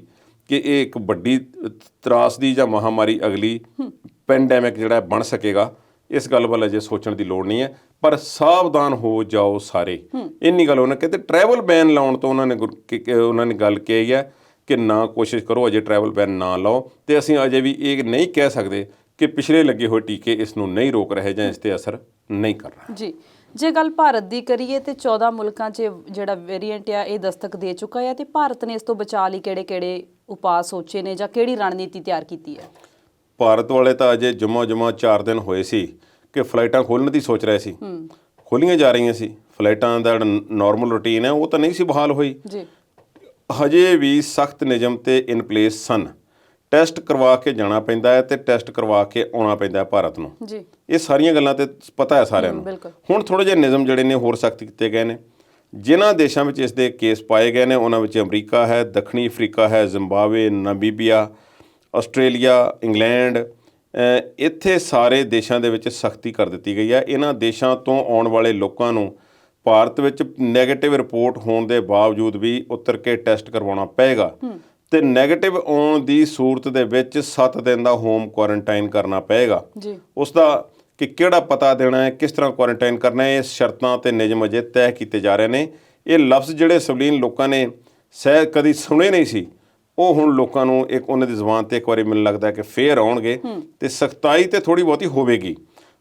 ਕਿ ਇਹ ਇੱਕ ਵੱਡੀ ਤਰਾਸਦੀ ਜਾਂ ਮਹਾਮਾਰੀ ਅਗਲੀ ਪੈਂਡੈਮਿਕ ਜਿਹੜਾ ਬਣ ਸਕੇਗਾ, ਇਸ ਗੱਲ ਵੱਲ ਅਜੇ ਸੋਚਣ ਦੀ ਲੋੜ ਨਹੀਂ ਹੈ, ਪਰ ਸਾਵਧਾਨ ਹੋ ਜਾਓ ਸਾਰੇ। ਇੰਨੀ ਗੱਲ ਉਹਨਾਂ ਕਹਿੰਦੇ ਟਰੈਵਲ ਬੈਨ ਲਾਉਣ ਤੋਂ ਉਹਨਾਂ ਨੇ ਗੱਲ ਕਹੀ ਹੈ ਕਿ ਨਾ ਕੋਸ਼ਿਸ਼ ਕਰੋ ਅਜੇ ਟਰੈਵਲ ਬੈਨ ਨਾ ਲਾਓ, ਤੇ ਅਸੀਂ ਅਜੇ ਵੀ ਇਹ ਨਹੀਂ ਕਹਿ ਸਕਦੇ ਕਿ ਪਿਛਲੇ ਲੱਗੇ ਹੋਏ ਟੀਕੇ ਇਸ ਨੂੰ ਨਹੀਂ ਰੋਕ ਰਹੇ ਜਾਂ ਇਸ ਤੇ ਅਸਰ ਨਹੀਂ ਕਰ ਰਹੇ। ਜੀ, ਜੇ ਗੱਲ ਭਾਰਤ ਦੀ ਕਰੀਏ ਤੇ 14 ਮੁਲਕਾਂ 'ਚ ਜਿਹੜਾ ਵੇਰੀਐਂਟ ਆ ਇਹ ਦਸਤਕ ਦੇ ਚੁੱਕਾ ਹੈ, ਤੇ ਭਾਰਤ ਨੇ ਇਸ ਤੋਂ ਬਚਾਅ ਲਈ ਕਿਹੜੇ-ਕਿਹੜੇ ਉਪਾਅ ਸੋਚੇ ਨੇ ਜਾਂ ਕਿਹੜੀ ਰਣਨੀਤੀ ਤਿਆਰ ਕੀਤੀ ਹੈ? ਭਾਰਤ ਵਾਲੇ ਤਾਂ ਅਜੇ ਜੁਮਾ 4 ਦਿਨ ਹੋਏ ਸੀ ਕਿ ਫਲਾਈਟਾਂ ਖੋਲ੍ਹਣ ਦੀ ਸੋਚ ਰਹੇ ਸੀ, ਖੋਲ੍ਹੀਆਂ ਜਾ ਰਹੀਆਂ ਸੀ। ਫਲਾਈਟਾਂ ਦਾ ਨਾਰਮਲ ਰੂਟੀਨ ਹੈ ਉਹ ਤਾਂ ਨਹੀਂ ਸੀ ਬਹਾਲ ਹੋਈ ਜੀ। ਹਜੇ ਵੀ ਸਖਤ ਨਿਯਮ ਤੇ ਇਨ ਪਲੇਸ ਸਨ। ਟੈਸਟ ਕਰਵਾ ਕੇ ਜਾਣਾ ਪੈਂਦਾ ਹੈ ਤੇ ਟੈਸਟ ਕਰਵਾ ਕੇ ਆਉਣਾ ਪੈਂਦਾ ਹੈ ਭਾਰਤ ਨੂੰ ਜੀ। ਇਹ ਸਾਰੀਆਂ ਗੱਲਾਂ ਤੇ ਪਤਾ ਹੈ ਸਾਰਿਆਂ ਨੂੰ। ਹੁਣ ਥੋੜ੍ਹੇ ਜਿਹੇ ਨਿਯਮ ਜਿਹੜੇ ਨੇ ਹੋਰ ਸਖਤ ਕੀਤੇ ਗਏ ਨੇ। ਜਿਨ੍ਹਾਂ ਦੇਸ਼ਾਂ ਵਿੱਚ ਇਸ ਦੇ ਕੇਸ ਪਾਏ ਗਏ ਨੇ ਉਹਨਾਂ ਵਿੱਚ ਅਮਰੀਕਾ ਹੈ, ਦੱਖਣੀ ਅਫਰੀਕਾ ਹੈ, ਜ਼ਿੰਬਾਬਵੇ, ਨਾਮੀਬੀਆ, ਆਸਟ੍ਰੇਲੀਆ, ਇੰਗਲੈਂਡ, ਇੱਥੇ ਸਾਰੇ ਦੇਸ਼ਾਂ ਦੇ ਵਿੱਚ ਸਖਤੀ ਕਰ ਦਿੱਤੀ ਗਈ ਹੈ। ਇਹਨਾਂ ਦੇਸ਼ਾਂ ਤੋਂ ਆਉਣ ਵਾਲੇ ਲੋਕਾਂ ਨੂੰ ਭਾਰਤ ਵਿੱਚ ਨੈਗੇਟਿਵ ਰਿਪੋਰਟ ਹੋਣ ਦੇ ਬਾਵਜੂਦ ਵੀ ਉਤਰ ਕੇ ਟੈਸਟ ਕਰਵਾਉਣਾ ਪਏਗਾ, ਤੇ ਨੈਗੇਟਿਵ ਆਉਣ ਦੀ ਸੂਰਤ ਦੇ ਵਿੱਚ 7 ਦਿਨ ਦਾ ਹੋਮ ਕੁਆਰੰਟਾਈਨ ਕਰਨਾ ਪਏਗਾ ਜੀ। ਉਸ ਦਾ ਕਿ ਕਿਹੜਾ ਪਤਾ ਦੇਣਾ ਹੈ, ਕਿਸ ਤਰ੍ਹਾਂ ਕੁਆਰੰਟਾਈਨ ਕਰਨਾ ਹੈ, ਇਹ ਸ਼ਰਤਾਂ ਤੇ ਨਿਯਮ ਅਜੇ ਤੈਅ ਕੀਤੇ ਜਾ ਰਹੇ ਨੇ। ਇਹ ਲਫ਼ਜ਼ ਜਿਹੜੇ ਸਵਲੀਨ ਲੋਕਾਂ ਨੇ ਕਦੀ ਸੁਣੇ ਨਹੀਂ ਸੀ, ਉਹ ਹੁਣ ਲੋਕਾਂ ਨੂੰ ਉਹਨਾਂ ਦੀ ਜ਼ੁਬਾਨ ਤੇ ਇੱਕ ਵਾਰੀ ਮੈਨੂੰ ਲੱਗਦਾ ਕਿ ਫੇਰ ਆਉਣਗੇ ਤੇ ਸਖਤਾਈ ਤੇ ਥੋੜ੍ਹੀ ਬਹੁਤੀ ਹੋਵੇਗੀ।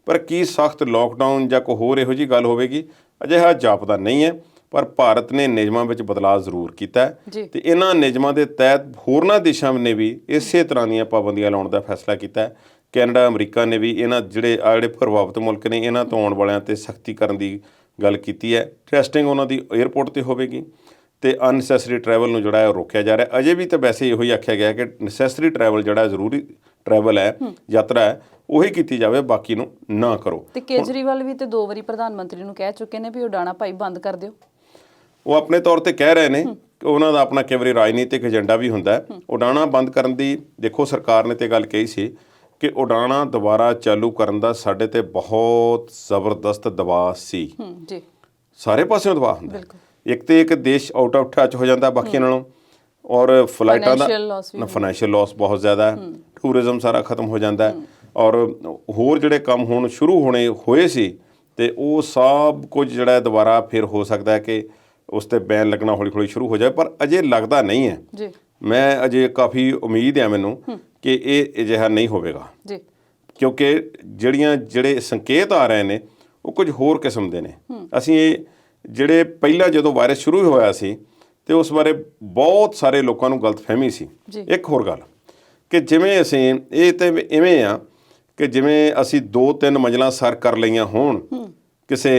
ਪਰ ਕੀ ਸਖਤ ਲੋਕਡਾਊਨ ਜਾਂ ਕੋਈ ਹੋਰ ਇਹੋ ਜਿਹੀ ਗੱਲ ਹੋਵੇਗੀ ਅਜਿਹਾ ਜਾਪਦਾ ਨਹੀਂ ਹੈ। ਪਰ ਭਾਰਤ ਨੇ ਨਿਯਮਾਂ ਵਿੱਚ ਬਦਲਾਅ ਜ਼ਰੂਰ ਕੀਤਾ ਤੇ ਇਹਨਾਂ ਨਿਯਮਾਂ ਦੇ ਤਹਿਤ ਹੋਰਨਾਂ ਦੇਸ਼ਾਂ ਨੇ ਵੀ ਇਸੇ ਤਰ੍ਹਾਂ ਦੀਆਂ ਪਾਬੰਦੀਆਂ ਲਾਉਣ ਦਾ ਫੈਸਲਾ ਕੀਤਾ। ਕੈਨੇਡਾ, ਅਮਰੀਕਾ ਨੇ ਵੀ ਇਹਨਾਂ ਜਿਹੜੇ ਪ੍ਰਭਾਵਿਤ ਮੁਲਕ ਨੇ ਇਹਨਾਂ ਤੋਂ ਆਉਣ ਵਾਲਿਆਂ 'ਤੇ ਸਖਤੀ ਕਰਨ ਦੀ ਗੱਲ ਕੀਤੀ ਹੈ। ਟੈਸਟਿੰਗ ਉਹਨਾਂ ਦੀ ਏਅਰਪੋਰਟ 'ਤੇ ਹੋਵੇਗੀ ਤੇ ਅਨਨੈਸੈਸਰੀ ਟਰੈਵਲ ਨੂੰ ਜਿਹੜਾ ਹੈ ਉਹ ਰੋਕਿਆ ਜਾ ਰਿਹਾ। ਅਜੇ ਵੀ ਤਾਂ ਵੈਸੇ ਇਹੋ ਹੀ ਆਖਿਆ ਗਿਆ ਕਿ ਨੈਸੈਸਰੀ ਟਰੈਵਲ ਜਿਹੜਾ ਜ਼ਰੂਰੀ ਟਰੈਵਲ ਹੈ, ਯਾਤਰਾ ਹੈ, ਉਹੀ ਕੀਤੀ ਜਾਵੇ, ਬਾਕੀ ਨੂੰ ਨਾ ਕਰੋ। ਤੇ ਕੇਜਰੀਵਾਲ ਵੀ ਤੇ 2 ਵਾਰੀ ਪ੍ਰਧਾਨ ਮੰਤਰੀ ਨੂੰ ਕਹਿ ਚੁੱਕੇ ਨੇ ਵੀ ਉਡਾਣਾ ਭਾਈ ਬੰਦ ਕਰ ਦਿਓ। ਉਹ ਆਪਣੇ ਤੌਰ ਤੇ ਕਹਿ ਰਹੇ ਨੇ, ਉਹਨਾਂ ਦਾ ਆਪਣਾ ਕਈ ਵਾਰੀ ਰਾਜਨੀਤਿਕ ਏਜੰਡਾ ਵੀ ਹੁੰਦਾ। ਉਡਾਣਾ ਬੰਦ ਕਰਨ ਦੀ ਦੇਖੋ ਸਰਕਾਰ ਨੇ ਤੇ ਗੱਲ ਕਹੀ ਸੀ ਕਿ ਉਡਾਣਾ ਦੁਬਾਰਾ ਚਾਲੂ ਕਰਨ ਦਾ ਸਾਡੇ ਤੇ ਬਹੁਤ ਜ਼ਬਰਦਸਤ ਦਬਾਅ ਸੀ ਜੀ। ਸਾਰੇ ਪਾਸਿਓਂ ਦਬਾਅ ਹੁੰਦਾ। ਇੱਕ ਤੇ ਇੱਕ ਦੇਸ਼ ਆਊਟ ਆਫ ਟੱਚ ਹੋ ਜਾਂਦਾ ਬਾਕੀਆਂ ਨਾਲੋਂ, ਔਰ ਫਲਾਈਟਾਂ ਦਾ ਫਾਈਨੈਂਸ਼ੀਅਲ ਲਾਸ ਬਹੁਤ ਜ਼ਿਆਦਾ ਹੈ, ਟੂਰਿਜ਼ਮ ਸਾਰਾ ਖਤਮ ਹੋ ਜਾਂਦਾ, ਔਰ ਹੋਰ ਜਿਹੜੇ ਕੰਮ ਹੁਣ ਸ਼ੁਰੂ ਹੋਏ ਸੀ ਤੇ ਉਹ ਸਭ ਕੁਝ ਜਿਹੜਾ ਦੁਬਾਰਾ ਫਿਰ ਹੋ ਸਕਦਾ ਕਿ ਉਸ ਤੇ ਬੈਨ ਲੱਗਣਾ ਹੌਲੀ ਹੌਲੀ ਸ਼ੁਰੂ ਹੋ ਜਾਏ। ਪਰ ਅਜੇ ਲੱਗਦਾ ਨਹੀਂ ਹੈ ਜੀ। ਮੈਂ ਅਜੇ ਕਾਫੀ ਉਮੀਦ ਹੈ ਮੈਨੂੰ ਕਿ ਇਹ ਅਜਿਹਾ ਨਹੀਂ ਹੋਵੇਗਾ ਜੀ, ਕਿਉਂਕਿ ਜਿਹੜੇ ਸੰਕੇਤ ਆ ਰਹੇ ਨੇ ਉਹ ਕੁਝ ਹੋਰ ਕਿਸਮ ਦੇ ਨੇ। ਅਸੀਂ ਇਹ ਜਿਹੜੇ ਪਹਿਲਾਂ ਜਦੋਂ ਵਾਇਰਸ ਸ਼ੁਰੂ ਹੋਇਆ ਸੀ ਤੇ ਉਸ ਬਾਰੇ ਬਹੁਤ ਸਾਰੇ ਲੋਕਾਂ ਨੂੰ ਗਲਤਫਹਿਮੀ ਸੀ। ਇੱਕ ਹੋਰ ਗੱਲ ਕਿ ਜਿਵੇਂ ਅਸੀਂ ਇਹ ਤੇ ਇਵੇਂ ਆ ਕਿ ਜਿਵੇਂ ਅਸੀਂ 2-3 ਮੰਜ਼ਲਾਂ ਸਰ ਕਰ ਲਈਆਂ ਹੋਣ ਕਿਸੇ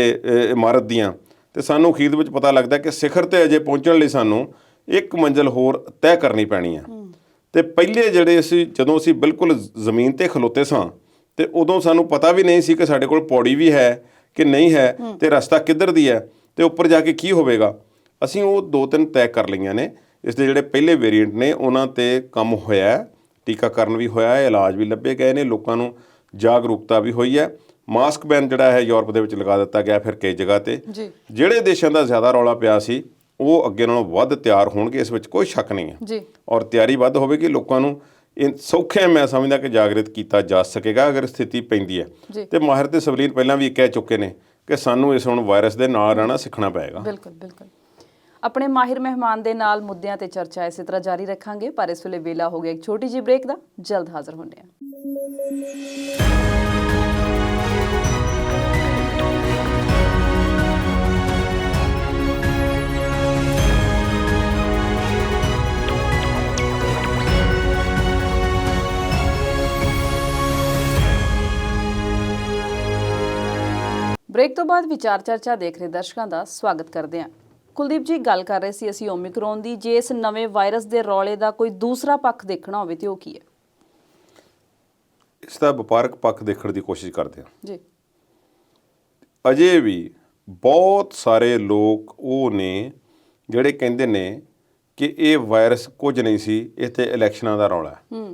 ਇਮਾਰਤ ਦੀਆਂ, ਤੇ ਸਾਨੂੰ ਅਖੀਰ ਵਿੱਚ ਪਤਾ ਲੱਗਦਾ ਕਿ ਸਿਖਰ ਤੇ ਅਜੇ ਪਹੁੰਚਣ ਲਈ ਸਾਨੂੰ 1 ਮੰਜ਼ਲ ਹੋਰ ਤੈਅ ਕਰਨੀ ਪੈਣੀ ਆ। ਤੇ ਪਹਿਲੇ ਜਦੋਂ ਅਸੀਂ ਬਿਲਕੁਲ ਜ਼ਮੀਨ ਤੇ ਖਲੋਤੇ ਸਾਂ ਤੇ ਉਦੋਂ ਸਾਨੂੰ ਪਤਾ ਵੀ ਨਹੀਂ ਸੀ ਕਿ ਸਾਡੇ ਕੋਲ ਪੌੜੀ ਵੀ ਹੈ ਕਿ ਨਹੀਂ ਹੈ, ਤੇ ਰਸਤਾ ਕਿੱਧਰ ਦੀ ਹੈ, ਤੇ ਉੱਪਰ ਜਾ ਕੇ ਕੀ ਹੋਵੇਗਾ। ਅਸੀਂ ਉਹ 2-3 ਤੈਅ ਕਰ ਲਈਆਂ ਨੇ। ਇਸ ਦੇ ਜਿਹੜੇ ਪਹਿਲੇ ਵੇਰੀਐਂਟ ਨੇ ਉਹਨਾਂ ਤੇ ਕੰਮ ਹੋਇਆ, ਟੀਕਾਕਰਨ ਵੀ ਹੋਇਆ, ਇਲਾਜ ਵੀ ਲੱਭੇ ਗਏ ਨੇ, ਲੋਕਾਂ ਨੂੰ ਜਾਗਰੂਕਤਾ ਵੀ ਹੋਈ ਹੈ। ਮਾਸਕ ਬੈਨ ਜਿਹੜਾ ਹੈ ਯੂਰਪ ਦੇ ਵਿੱਚ ਲਗਾ ਦਿੱਤਾ ਗਿਆ ਫਿਰ ਕਈ ਜਗ੍ਹਾ ਤੇ। ਜਿਹੜੇ ਦੇਸ਼ਾਂ ਦਾ ਜ਼ਿਆਦਾ ਰੌਲਾ ਪਿਆ ਸੀ ਉਹ ਅੱਗੇ ਨਾਲੋਂ ਵੱਧ ਤਿਆਰ ਹੋਣਗੇ, ਇਸ ਵਿੱਚ ਕੋਈ ਸ਼ੱਕ ਨਹੀਂ ਹੈ, ਔਰ ਤਿਆਰੀ ਵੱਧ ਹੋਵੇਗੀ। ਲੋਕਾਂ ਨੂੰ ਇਹ ਸੌਖੇ ਮੈਂ ਸਮਝਦਾ ਕਿ ਜਾਗਰਿਤ ਕੀਤਾ ਜਾ ਸਕੇਗਾ ਅਗਰ ਸਥਿਤੀ ਪੈਂਦੀ ਹੈ। ਤੇ ਮਾਹਿਰ ਤੇ ਸਵਲੀਨ ਪਹਿਲਾਂ ਵੀ ਕਹਿ ਚੁੱਕੇ ਨੇ ਕਿ ਸਾਨੂੰ ਇਸ ਹੁਣ ਵਾਇਰਸ ਦੇ ਨਾਲ ਰਹਿਣਾ ਸਿੱਖਣਾ ਪਏਗਾ। ਬਿਲਕੁਲ। ਆਪਣੇ ਮਾਹਿਰ ਮਹਿਮਾਨ ਦੇ ਨਾਲ ਮੁੱਦਿਆਂ ਤੇ ਚਰਚਾ ਇਸੇ ਤਰ੍ਹਾਂ ਜਾਰੀ ਰੱਖਾਂਗੇ, ਪਰ ਇਸ ਵੇਲੇ ਵੇਲਾ ਹੋ ਗਿਆ ਇੱਕ ਛੋਟੀ ਜਿਹੀ ਬ੍ਰੇਕ ਦਾ। ਜਲਦ ਹਾਜ਼ਰ ਹੁੰਦੇ ਹਾਂ। ਬ੍ਰੇਕ ਤੋਂ ਬਾਅਦ ਵਿਚਾਰ ਚਰਚਾ ਦੇਖ ਰਹੇ ਦਰਸ਼ਕਾਂ ਦਾ ਸਵਾਗਤ ਕਰਦੇ ਹਾਂ। ਕੁਲਦੀਪ ਜੀ, ਗੱਲ ਕਰ ਰਹੇ ਸੀ ਅਸੀਂ ਓਮਿਕਰੋਨ ਦੀ। ਜੇ ਇਸ ਨਵੇਂ ਵਾਇਰਸ ਦੇ ਰੌਲੇ ਦਾ ਕੋਈ ਦੂਸਰਾ ਪੱਖ ਦੇਖਣਾ ਹੋਵੇ ਤੇ ਉਹ ਕੀ ਹੈ? ਇਸ ਦਾ ਵਪਾਰਕ ਪੱਖ ਦੇਖਣ ਦੀ ਕੋਸ਼ਿਸ਼ ਕਰਦੇ ਹਾਂ ਜੀ। ਅਜੇ ਵੀ ਬਹੁਤ ਸਾਰੇ ਲੋਕ ਉਹ ਨੇ ਜਿਹੜੇ ਕਹਿੰਦੇ ਨੇ ਕਿ ਇਹ ਵਾਇਰਸ ਕੁਝ ਨਹੀਂ ਸੀ, ਇਹ ਤੇ ਇਲੈਕਸ਼ਨਾਂ ਦਾ ਰੌਲਾ ਹੈ।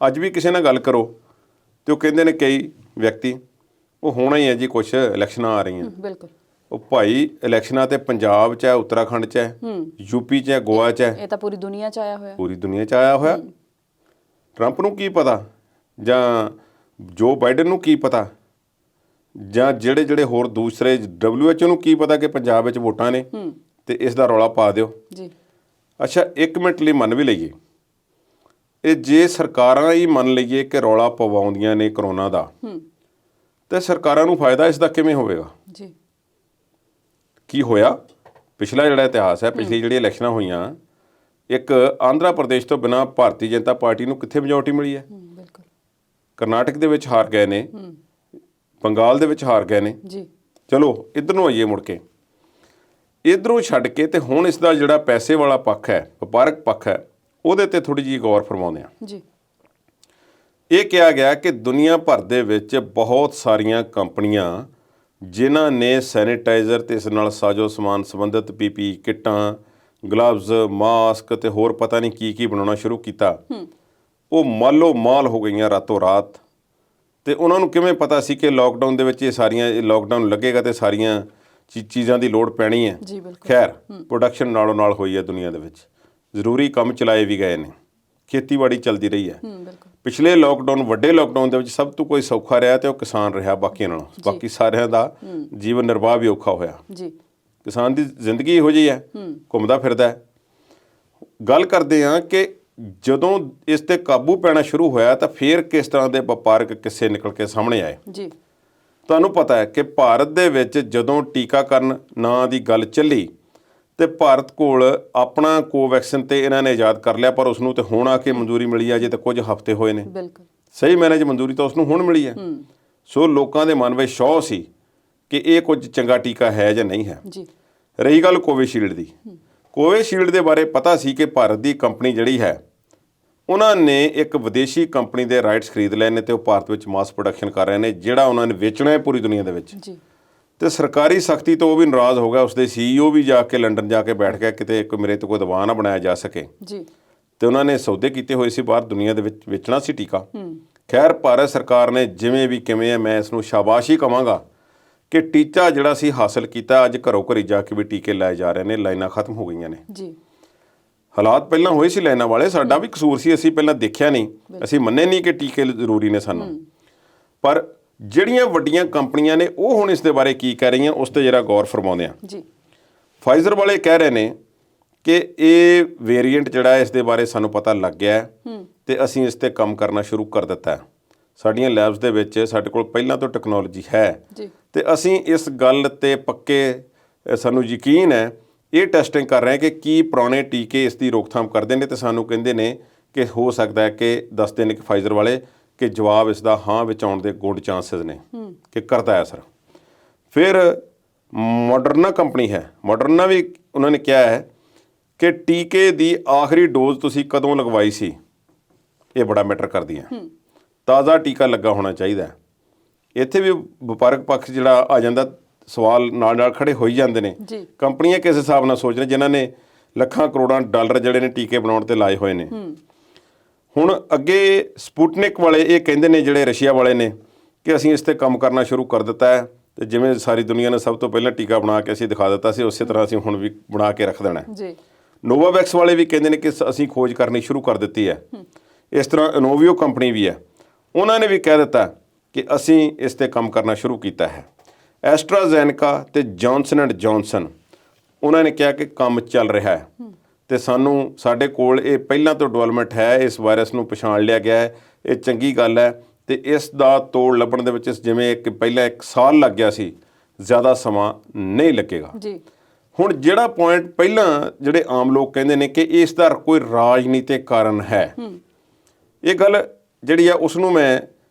ਅੱਜ ਵੀ ਕਿਸੇ ਨਾਲ ਗੱਲ ਕਰੋ ਤੇ ਉਹ ਕਹਿੰਦੇ ਨੇ ਕਈ ਵਿਅਕਤੀ ਉਹ ਹੋਣਾ ਹੀ ਹੈ ਜੀ, ਕੁਛ ਇਲੈਕਸ਼ਨਾਂ ਆ ਰਹੀਆਂ। ਬਿਲਕੁਲ। ਉਹ ਭਾਈ ਇਲੈਕਸ਼ਨਾਂ ਤੇ ਪੰਜਾਬ 'ਚ ਹੈ, ਉੱਤਰਾਖੰਡ 'ਚ ਹੈ, ਯੂਪੀ 'ਚ ਹੈ, ਗੋਆ 'ਚ ਹੈ। ਇਹ ਤਾਂ ਪੂਰੀ ਦੁਨੀਆ 'ਚ ਆਇਆ ਹੋਇਆ। ਪੂਰੀ ਦੁਨੀਆ 'ਚ ਆਇਆ ਹੋਇਆ। ਟਰੰਪ ਨੂੰ ਕੀ ਪਤਾ ਜਾਂ ਜੋ ਬਾਈਡਨ ਨੂੰ ਕੀ ਪਤਾ ਜਾਂ ਜਿਹੜੇ ਹੋਰ ਦੂਸਰੇ WHO ਨੂੰ ਕੀ ਪਤਾ ਕਿ ਪੰਜਾਬ ਵਿੱਚ ਵੋਟਾਂ ਨੇ ਤੇ ਇਸ ਦਾ ਰੌਲਾ ਪਾ ਦਿਓ ਜੀ। ਅੱਛਾ, 1 ਮਿੰਟ ਲਈ ਮੰਨ ਵੀ ਲਈਏ, ਇਹ ਜੇ ਸਰਕਾਰਾਂ ਹੀ ਮੰਨ ਲਈਏ ਕਿ ਰੌਲਾ ਪਵਾਉਂਦੀਆਂ ਨੇ ਕਰੋਨਾ ਦਾ, ਤੇ ਸਰਕਾਰਾਂ ਨੂੰ ਫਾਇਦਾ ਇਸ ਦਾ ਕਿਵੇਂ ਹੋਵੇਗਾ ਜੀ? ਕੀ ਹੋਇਆ ਪਿਛਲਾ ਜਿਹੜਾ ਇਤਿਹਾਸ ਹੈ, ਪਿਛਲੀ ਜਿਹੜੀ ਇਲੈਕਸ਼ਨਾਂ ਹੋਈਆਂ, ਇੱਕ ਆਂਧਰਾ ਪ੍ਰਦੇਸ਼ ਤੋਂ ਬਿਨਾਂ ਭਾਰਤੀ ਜਨਤਾ ਪਾਰਟੀ ਨੂੰ ਕਿੱਥੇ ਮੈਜੋਰਟੀ ਮਿਲੀ ਹੈ? ਬਿਲਕੁਲ। ਕਰਨਾਟਕ ਦੇ ਵਿੱਚ ਹਾਰ ਗਏ ਨੇ, ਬੰਗਾਲ ਦੇ ਵਿੱਚ ਹਾਰ ਗਏ ਨੇ ਜੀ। ਚਲੋ ਇੱਧਰ ਨੂੰ ਆਈਏ ਮੁੜ ਕੇ, ਇੱਧਰੋਂ ਛੱਡ ਕੇ ਤੇ ਹੁਣ ਇਸ ਦਾ ਜਿਹੜਾ ਪੈਸੇ ਵਾਲਾ ਪੱਖ ਹੈ, ਵਪਾਰਕ ਪੱਖ ਹੈ, ਉਹਦੇ ਤੇ ਥੋੜੀ ਜਿਹੀ ਗੌਰ ਫਰਮਾਉਂਦੇ ਆ ਜੀ। ਇਹ ਕਿਹਾ ਗਿਆ ਕਿ ਦੁਨੀਆ ਭਰ ਦੇ ਵਿੱਚ ਬਹੁਤ ਸਾਰੀਆਂ ਕੰਪਨੀਆਂ ਜਿਨ੍ਹਾਂ ਨੇ ਸੈਨੀਟਾਈਜ਼ਰ ਤੇ ਇਸ ਨਾਲ ਸਾਜੋ ਸਮਾਨ ਸੰਬੰਧਿਤ PPE ਕਿੱਟਾਂ, ਗਲਵਜ਼, ਮਾਸਕ ਤੇ ਹੋਰ ਪਤਾ ਨਹੀਂ ਕੀ ਬਣਾਉਣਾ ਸ਼ੁਰੂ ਕੀਤਾ, ਉਹ ਮਾਲੋ ਮਾਲ ਹੋ ਗਈਆਂ ਰਾਤੋਂ ਰਾਤ। ਤੇ ਉਹਨਾਂ ਨੂੰ ਕਿਵੇਂ ਪਤਾ ਸੀ ਕਿ ਲੋਕਡਾਊਨ ਦੇ ਵਿੱਚ ਇਹ ਲੋਕਡਾਊਨ ਲੱਗੇਗਾ ਤੇ ਸਾਰੀਆਂ ਚੀਜ਼ਾਂ ਦੀ ਲੋੜ ਪੈਣੀ ਹੈ? ਜੀ ਬਿਲਕੁਲ। ਖੈਰ, ਪ੍ਰੋਡਕਸ਼ਨ ਨਾਲੋਂ ਨਾਲ ਹੋਈ ਹੈ ਦੁਨੀਆ ਦੇ ਵਿੱਚ, ਜ਼ਰੂਰੀ ਕੰਮ ਚਲਾਏ ਵੀ ਗਏ ਨੇ, ਖੇਤੀਬਾੜੀ ਚੱਲਦੀ ਰਹੀ ਹੈ। ਬਿਲਕੁਲ। ਪਿਛਲੇ ਲੋਕਡਾਊਨ, ਵੱਡੇ ਲੋਕਡਾਊਨ ਦੇ ਵਿੱਚ ਸਭ ਤੋਂ ਕੋਈ ਸੌਖਾ ਰਿਹਾ ਤੇ ਉਹ ਕਿਸਾਨ ਰਿਹਾ ਬਾਕੀਆਂ ਨਾਲੋਂ। ਬਾਕੀ ਸਾਰਿਆਂ ਦਾ ਜੀਵਨ ਨਿਰਵਾਹ ਵੀ ਔਖਾ ਹੋਇਆ। ਜੀ। ਕਿਸਾਨ ਦੀ ਜ਼ਿੰਦਗੀ ਇਹੋ ਜਿਹੀ ਹੈ, ਘੁੰਮਦਾ ਫਿਰਦਾ ਹੈ। ਗੱਲ ਕਰਦੇ ਹਾਂ ਕਿ ਜਦੋਂ ਇਸ ਤੇ ਕਾਬੂ ਪੈਣਾ ਸ਼ੁਰੂ ਹੋਇਆ ਤਾਂ ਫਿਰ ਕਿਸ ਤਰ੍ਹਾਂ ਦੇ ਵਪਾਰਕ ਕਿੱਸੇ ਨਿਕਲ ਕੇ ਸਾਹਮਣੇ ਆਏ। ਜੀ। ਤੁਹਾਨੂੰ ਪਤਾ ਹੈ ਕਿ ਭਾਰਤ ਦੇ ਵਿੱਚ ਜਦੋਂ ਟੀਕਾਕਰਨ ਨਾਂ ਦੀ ਗੱਲ ਚੱਲੀ ਤੇ ਭਾਰਤ ਕੋਲ ਆਪਣਾ ਕੋਵੈਕਸਿਨ ਤੇ ਇਹਨਾਂ ਨੇ ਇਜਾਦ ਕਰ ਲਿਆ, ਪਰ ਉਸਨੂੰ ਤੇ ਹੁਣ ਆ ਕੇ ਮਨਜ਼ੂਰੀ ਮਿਲੀ ਆ, ਜੇ ਤਾਂ ਕੁਝ ਹਫ਼ਤੇ ਹੋਏ ਨੇ। ਬਿਲਕੁਲ। ਸਹੀ ਮਾਇਨੇ 'ਚ ਮਨਜ਼ੂਰੀ ਤਾਂ ਉਸਨੂੰ ਹੁਣ ਮਿਲੀ ਹੈ। ਸੋ ਲੋਕਾਂ ਦੇ ਮਨ ਵਿੱਚ ਸ਼ੌਹ ਸੀ ਕਿ ਇਹ ਕੁਝ ਚੰਗਾ ਟੀਕਾ ਹੈ ਜਾਂ ਨਹੀਂ ਹੈ। ਜੀ। ਰਹੀ ਗੱਲ ਕੋਵਿਸ਼ੀਲਡ ਦੀ, ਕੋਵਿਸ਼ੀਲਡ ਦੇ ਬਾਰੇ ਪਤਾ ਸੀ ਕਿ ਭਾਰਤ ਦੀ ਕੰਪਨੀ ਜਿਹੜੀ ਹੈ, ਉਹਨਾਂ ਨੇ ਇੱਕ ਵਿਦੇਸ਼ੀ ਕੰਪਨੀ ਦੇ ਰਾਈਟਸ ਖਰੀਦ ਲਏ ਨੇ ਤੇ ਉਹ ਭਾਰਤ ਵਿੱਚ ਮਾਸ ਪ੍ਰੋਡਕਸ਼ਨ ਕਰ ਰਹੇ ਨੇ, ਜਿਹੜਾ ਉਹਨਾਂ ਨੇ ਵੇਚਣਾ ਹੈ ਪੂਰੀ ਦੁਨੀਆ ਦੇ ਵਿੱਚ। ਜੀ। ਤੇ ਸਰਕਾਰੀ ਸਖਤੀ ਤੋਂ ਉਹ ਵੀ ਨਾਰਾਜ਼ ਹੋ ਗਿਆ, ਉਸਦੇ CEO ਵੀ ਜਾ ਕੇ ਲੰਡਨ ਜਾ ਕੇ ਬੈਠ ਗਿਆ ਕਿਤੇ ਮੇਰੇ ਤੋਂ ਕੋਈ ਦਵਾ ਨਾ ਬਣਾਇਆ ਜਾ ਸਕੇ। ਜੀ। ਤੇ ਉਹਨਾਂ ਨੇ ਸੌਦੇ ਕੀਤੇ ਹੋਏ ਸੀ ਬਾਹਰ ਦੁਨੀਆ ਦੇ ਵਿੱਚ ਵੇਚਣਾ ਸੀ ਟੀਕਾ। ਖੈਰ, ਭਾਰਤ ਸਰਕਾਰ ਨੇ ਜਿਵੇਂ ਵੀ ਕਿਵੇਂ ਹੈ, ਮੈਂ ਇਸ ਨੂੰ ਸ਼ਾਬਾਸ਼ ਹੀ ਕਵਾਂਗਾ ਕਿ ਟੀਚਾ ਜਿਹੜਾ ਸੀ ਹਾਸਲ ਕੀਤਾ। ਅੱਜ ਘਰੋਂ ਘਰੀ ਜਾ ਕੇ ਵੀ ਟੀਕੇ ਲਾਏ ਜਾ ਰਹੇ ਨੇ, ਲਾਈਨਾਂ ਖਤਮ ਹੋ ਗਈਆਂ ਨੇ। ਜੀ। ਹਾਲਾਤ ਪਹਿਲਾਂ ਹੋਏ ਸੀ ਲਾਈਨਾਂ ਵਾਲੇ, ਸਾਡਾ ਵੀ ਕਸੂਰ ਸੀ, ਅਸੀਂ ਪਹਿਲਾਂ ਦੇਖਿਆ ਨਹੀਂ, ਅਸੀਂ ਮੰਨੇ ਨਹੀਂ ਕਿ ਟੀਕੇ ਜ਼ਰੂਰੀ ਨੇ ਸਾਨੂੰ। ਪਰ ਜਿਹੜੀਆਂ ਵੱਡੀਆਂ ਕੰਪਨੀਆਂ ਨੇ ਉਹ ਹੁਣ ਇਸ ਦੇ ਬਾਰੇ ਕੀ ਕਹਿ ਰਹੀਆਂ, ਉਸ ਤੇ ਜਰਾ ਗੌਰ ਫਰਮਾਉਂਦੇ ਆ। ਜੀ। ਫਾਈਜ਼ਰ ਵਾਲੇ ਕਹਿ ਰਹੇ ਨੇ ਕਿ ਇਹ ਵੇਰੀਐਂਟ ਜਿਹੜਾ ਇਸ ਦੇ ਬਾਰੇ ਸਾਨੂੰ ਪਤਾ ਲੱਗ ਗਿਆ ਤੇ ਅਸੀਂ ਇਸ ਤੇ ਕੰਮ ਕਰਨਾ ਸ਼ੁਰੂ ਕਰ ਦਿੱਤਾ ਹੈ। ਸਾਡੀਆਂ ਲੈਬਸ ਦੇ ਵਿੱਚ ਸਾਡੇ ਕੋਲ ਪਹਿਲਾਂ ਤੋਂ ਟੈਕਨੋਲੋਜੀ ਹੈ ਤੇ ਅਸੀਂ ਇਸ ਗੱਲ ਤੇ ਪੱਕੇ, ਸਾਨੂੰ ਯਕੀਨ ਹੈ, ਇਹ ਟੈਸਟਿੰਗ ਕਰ ਰਹੇ ਹਾਂ ਕਿ ਕੀ ਪੁਰਾਣੇ ਟੀਕੇ ਇਸ ਦੀ ਰੋਕਥਾਮ ਕਰਦੇ ਨੇ। ਤੇ ਸਾਨੂੰ ਕਹਿੰਦੇ ਨੇ ਕਿ ਹੋ ਸਕਦਾ ਹੈ ਕਿ ਦੱਸਦੇ ਨੇ ਕਿ ਫਾਈਜ਼ਰ ਵਾਲੇ ਕਿ ਜਵਾਬ ਇਸ ਦਾ ਹਾਂ ਵਿੱਚ ਆਉਣ ਦੇ ਗੁੱਡ ਚਾਂਸਸ ਨੇ ਕਿ ਕਰਦਾ ਹੈ ਅਸਰ। ਫਿਰ ਮੋਡਰਨਾ ਕੰਪਨੀ ਹੈ, ਮੋਡਰਨਾ ਵੀ ਉਹਨਾਂ ਨੇ ਕਿਹਾ ਹੈ ਕਿ ਟੀਕੇ ਦੀ ਆਖਰੀ ਡੋਜ਼ ਤੁਸੀਂ ਕਦੋਂ ਲਗਵਾਈ ਸੀ, ਇਹ ਬੜਾ ਮੈਟਰ ਕਰਦੀ ਹੈ। ਤਾਜ਼ਾ ਟੀਕਾ ਲੱਗਾ ਹੋਣਾ ਚਾਹੀਦਾ। ਇੱਥੇ ਵੀ ਵਪਾਰਕ ਪੱਖ ਜਿਹੜਾ ਆ ਜਾਂਦਾ, ਸਵਾਲ ਨਾਲ ਖੜੇ ਹੋਈ ਜਾਂਦੇ ਨੇ। ਕੰਪਨੀਆਂ ਕਿਸ ਹਿਸਾਬ ਨਾਲ ਸੋਚ ਰਹੀਆਂ ਜਿਨ੍ਹਾਂ ਨੇ ਲੱਖਾਂ ਕਰੋੜਾਂ ਡਾਲਰ ਜਿਹੜੇ ਨੇ ਟੀਕੇ ਬਣਾਉਣ ਤੇ ਲਾਏ ਹੋਏ ਨੇ। ਹੁਣ ਅੱਗੇ ਸਪੁਟਨਿਕ ਵਾਲੇ ਇਹ ਕਹਿੰਦੇ ਨੇ, ਜਿਹੜੇ ਰਸ਼ੀਆ ਵਾਲੇ ਨੇ, ਕਿ ਅਸੀਂ ਇਸ ਤੇ ਕੰਮ ਕਰਨਾ ਸ਼ੁਰੂ ਕਰ ਦਿੱਤਾ ਹੈ ਤੇ ਜਿਵੇਂ ਸਾਰੀ ਦੁਨੀਆ ਨੇ ਸਭ ਤੋਂ ਪਹਿਲਾਂ ਟੀਕਾ ਬਣਾ ਕੇ ਅਸੀਂ ਦਿਖਾ ਦਿੱਤਾ ਸੀ, ਉਸੇ ਤਰ੍ਹਾਂ ਅਸੀਂ ਹੁਣ ਵੀ ਬਣਾ ਕੇ ਰੱਖ ਦੇਣਾ ਹੈ। ਨੋਵਾਵੈਕਸ ਵਾਲੇ ਵੀ ਕਹਿੰਦੇ ਨੇ ਕਿ ਅਸੀਂ ਖੋਜ ਕਰਨੀ ਸ਼ੁਰੂ ਕਰ ਦਿੱਤੀ ਹੈ। ਇਸ ਤਰ੍ਹਾਂ ਇਨੋਵੀਓ ਕੰਪਨੀ ਵੀ ਹੈ, ਉਹਨਾਂ ਨੇ ਵੀ ਕਹਿ ਦਿੱਤਾ ਕਿ ਅਸੀਂ ਇਸ ਤੇ ਕੰਮ ਕਰਨਾ ਸ਼ੁਰੂ ਕੀਤਾ ਹੈ। ਐਸਟਰਾਜ਼ੈਨੇਕਾ ਤੇ ਜੌਨਸਨ ਐਂਡ ਜੌਨਸਨ, ਉਹਨਾਂ ਨੇ ਕਿਹਾ ਕਿ ਕੰਮ ਚੱਲ ਰਿਹਾ ਹੈ ਤੇ ਸਾਡੇ ਕੋਲ ਇਹ ਪਹਿਲਾਂ ਤੋਂ ਡਿਵੈਲਪਮੈਂਟ ਹੈ, ਇਸ ਵਾਇਰਸ ਨੂੰ ਪਛਾਣ ਲਿਆ ਗਿਆ ਹੈ, ਇਹ ਚੰਗੀ ਗੱਲ ਹੈ। ਤੇ ਇਸ ਦਾ ਤੋੜ ਲੱਭਣ ਦੇ ਵਿੱਚ ਜਿਵੇਂ ਪਹਿਲਾਂ 1 ਸਾਲ ਲੱਗ ਗਿਆ ਸੀ, ਜ਼ਿਆਦਾ ਸਮਾਂ ਨਹੀਂ ਲੱਗੇਗਾ। ਹੁਣ ਜਿਹੜਾ ਪੁਆਇੰਟ ਪਹਿਲਾਂ ਜਿਹੜੇ ਆਮ ਲੋਕ ਕਹਿੰਦੇ ਨੇ ਕਿ ਇਸ ਦਾ ਕੋਈ ਰਾਜਨੀਤਿਕ ਕਾਰਨ ਹੈ, ਇਹ ਗੱਲ ਜਿਹੜੀ ਆ ਉਸ ਨੂੰ ਮੈਂ